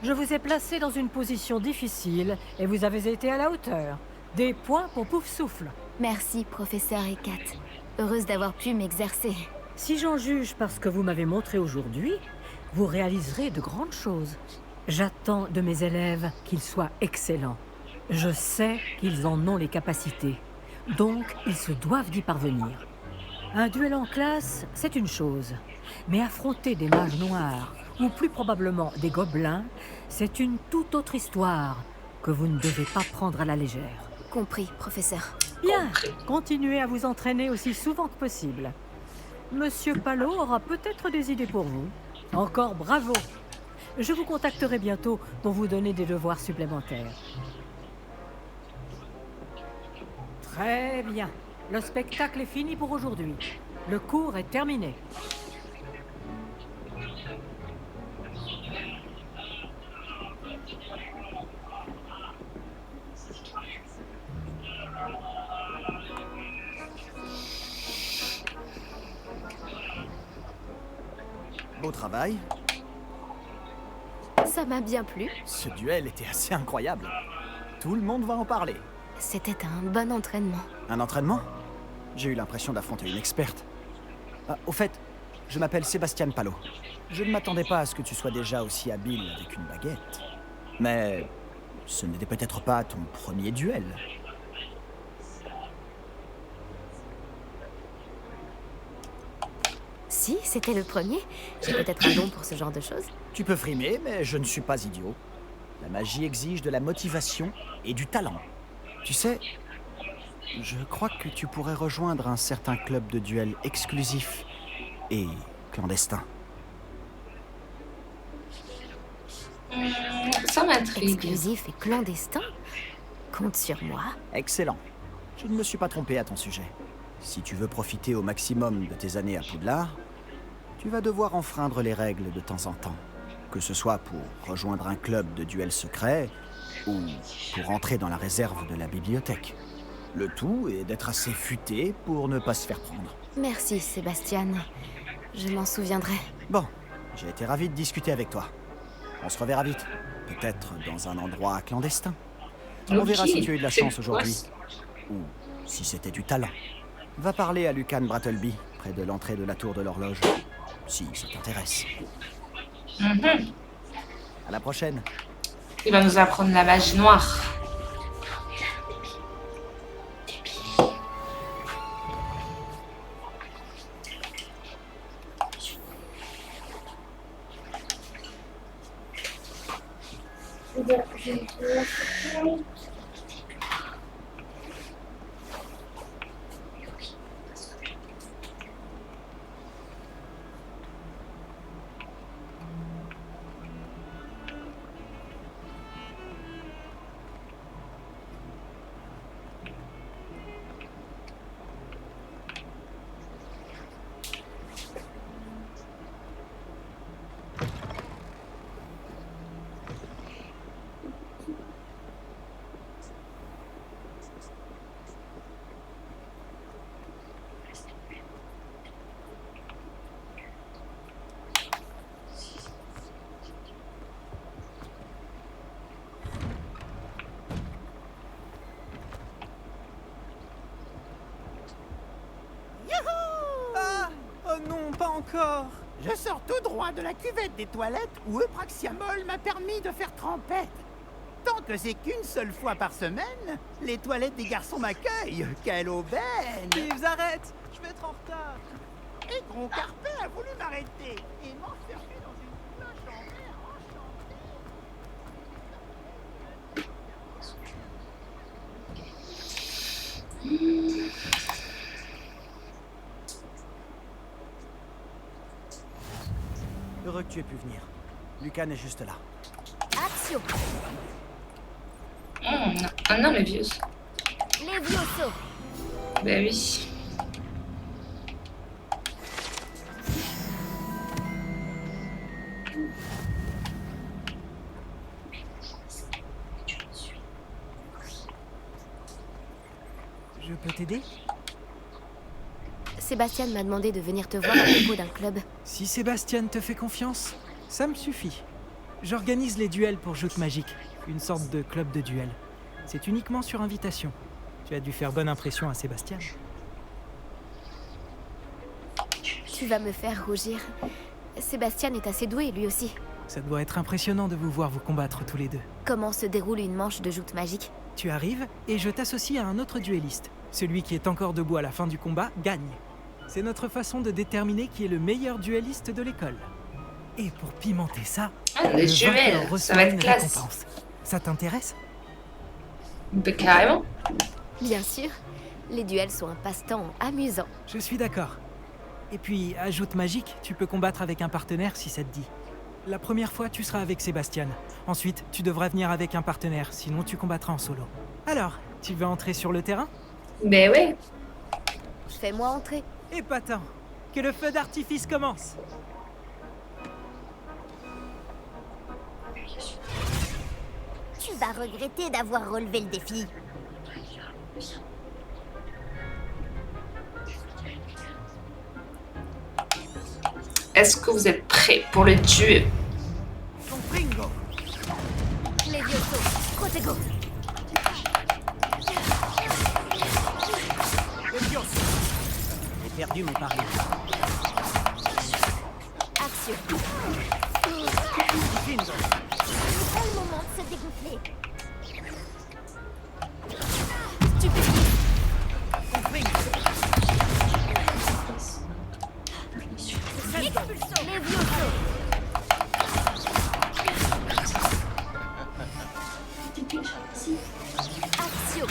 Je vous ai placé dans une position difficile et vous avez été à la hauteur. Des points pour Poufsouffle. Merci, professeur Hecat. Heureuse d'avoir pu m'exercer. Si j'en juge par ce que vous m'avez montré aujourd'hui, vous réaliserez de grandes choses. J'attends de mes élèves qu'ils soient excellents. Je sais qu'ils en ont les capacités, donc ils se doivent d'y parvenir. Un duel en classe, c'est une chose, mais affronter des mages noirs, ou plus probablement des gobelins, c'est une toute autre histoire que vous ne devez pas prendre à la légère. Compris, professeur. Bien, continuez à vous entraîner aussi souvent que possible. Monsieur Palot aura peut-être des idées pour vous. Encore bravo. Je vous contacterai bientôt pour vous donner des devoirs supplémentaires. Très bien. Le spectacle est fini pour aujourd'hui. Le cours est terminé. Beau travail. Ça m'a bien plu. Ce duel était assez incroyable. Tout le monde va en parler. C'était un bon entraînement. Un entraînement? J'ai eu l'impression d'affronter une experte. Ah, au fait, je m'appelle Sébastien Palot. Je ne m'attendais pas à ce que tu sois déjà aussi habile avec une baguette. Mais ce n'était peut-être pas ton premier duel. Si, c'était le premier. J'ai peut-être un don pour ce genre de choses. Tu peux frimer, mais je ne suis pas idiot. La magie exige de la motivation et du talent. Tu sais, je crois que tu pourrais rejoindre un certain club de duel exclusif et clandestin. Ça m'intrigue. Exclusif et clandestin? Compte sur moi. Excellent. Je ne me suis pas trompé à ton sujet. Si tu veux profiter au maximum de tes années à Poudlard, tu vas devoir enfreindre les règles de temps en temps. Que ce soit pour rejoindre un club de duel secret ou pour entrer dans la réserve de la bibliothèque. Le tout est d'être assez futé pour ne pas se faire prendre. Merci, Sébastien. Je m'en souviendrai. Bon, j'ai été ravi de discuter avec toi. On se reverra vite. Peut-être dans un endroit clandestin. On verra si tu as eu de la chance aujourd'hui. Ou si c'était du talent. Va parler à Lucan Brattleby, près de l'entrée de la tour de l'horloge. Si ça t'intéresse. À la prochaine. Il va nous apprendre la magie noire. Non, pas encore. Je sors tout droit de la cuvette des toilettes où Eupraxiamol m'a permis de faire trempette. Tant que c'est qu'une seule fois par semaine, les toilettes des garçons m'accueillent. Quelle aubaine! Yves, arrête! Je vais être en retard. Et Gros Carpet a voulu m'arrêter et m'enfermer dans une cloche en verre enchantée. Heureux que tu aies pu venir. Lucan est juste là. Action! Ah non, le vieux. Levioso! Ben oui. Je peux t'aider? Sébastien m'a demandé de venir te voir à propos d'un club. Si Sébastien te fait confiance, ça me suffit. J'organise les duels pour Joute Magique, une sorte de club de duel. C'est uniquement sur invitation. Tu as dû faire bonne impression à Sébastien. Tu vas me faire rougir. Sébastien est assez doué, lui aussi. Ça doit être impressionnant de vous voir vous combattre tous les deux. Comment se déroule une manche de Joute Magique? Tu arrives et je t'associe à un autre duelliste. Celui qui est encore debout à la fin du combat gagne. C'est notre façon de déterminer qui est le meilleur duelliste de l'école. Et pour pimenter ça, les duels, ça va être classe. Récompense. Ça t'intéresse? Carrément. Bien sûr. Les duels sont un passe-temps amusant. Je suis d'accord. Et puis, à Joute Magique, tu peux combattre avec un partenaire si ça te dit. La première fois, tu seras avec Sébastien. Ensuite, tu devras venir avec un partenaire, sinon tu combattras en solo. Alors, tu veux entrer sur le terrain? Ben oui. Fais-moi entrer. Épatant. Que le feu d'artifice commence. Tu vas regretter d'avoir relevé le défi. Est-ce que vous êtes prêts pour le tuer? Levioso, protego. J'ai perdu mon pari. Action. C'est le moment de se dégonfler. Stupide. Expulsion. Levioso. Action.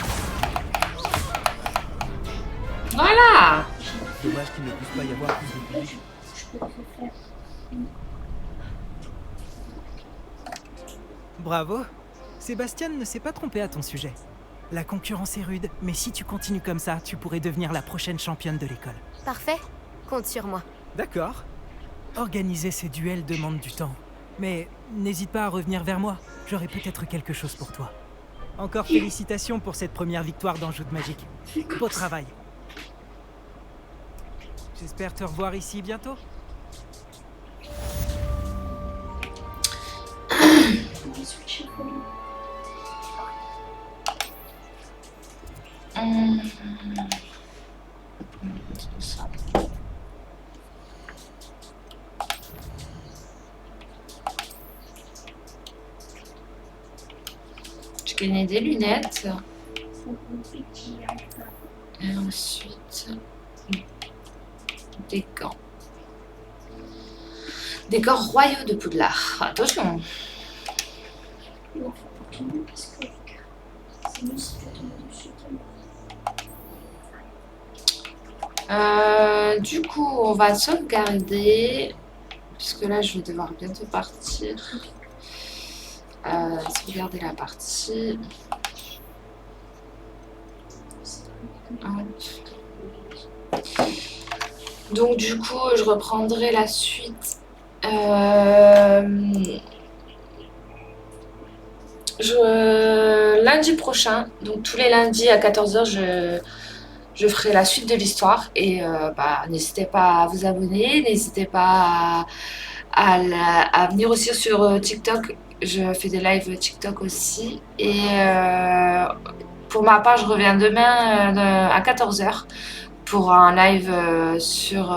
Voilà. Dommage qu'il ne puisse pas y avoir plus de public. Bravo. Sébastien ne s'est pas trompé à ton sujet. La concurrence est rude, mais si tu continues comme ça, tu pourrais devenir la prochaine championne de l'école. Parfait. Compte sur moi. D'accord. Organiser ces duels demande du temps. Mais n'hésite pas à revenir vers moi. J'aurai peut-être quelque chose pour toi. Encore félicitations pour cette première victoire dans Joute Magique. Beau travail. J'espère te revoir ici bientôt. Je gagnais des lunettes. Et ensuite, des gants. Des gants royaux de Poudlard. Attention. Du coup, on va sauvegarder. Puisque là, je vais devoir bientôt partir. Sauvegarder la partie. Donc du coup, je reprendrai la suite. Lundi prochain, donc tous les lundis à 14 h, je ferai la suite de l'histoire. Et n'hésitez pas à vous abonner, n'hésitez pas à venir aussi sur TikTok. Je fais des lives TikTok aussi. Et pour ma part, je reviens demain à 14 h pour un live sur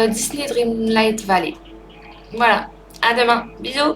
Disney Dreamlight Valley. Voilà, à demain, bisous.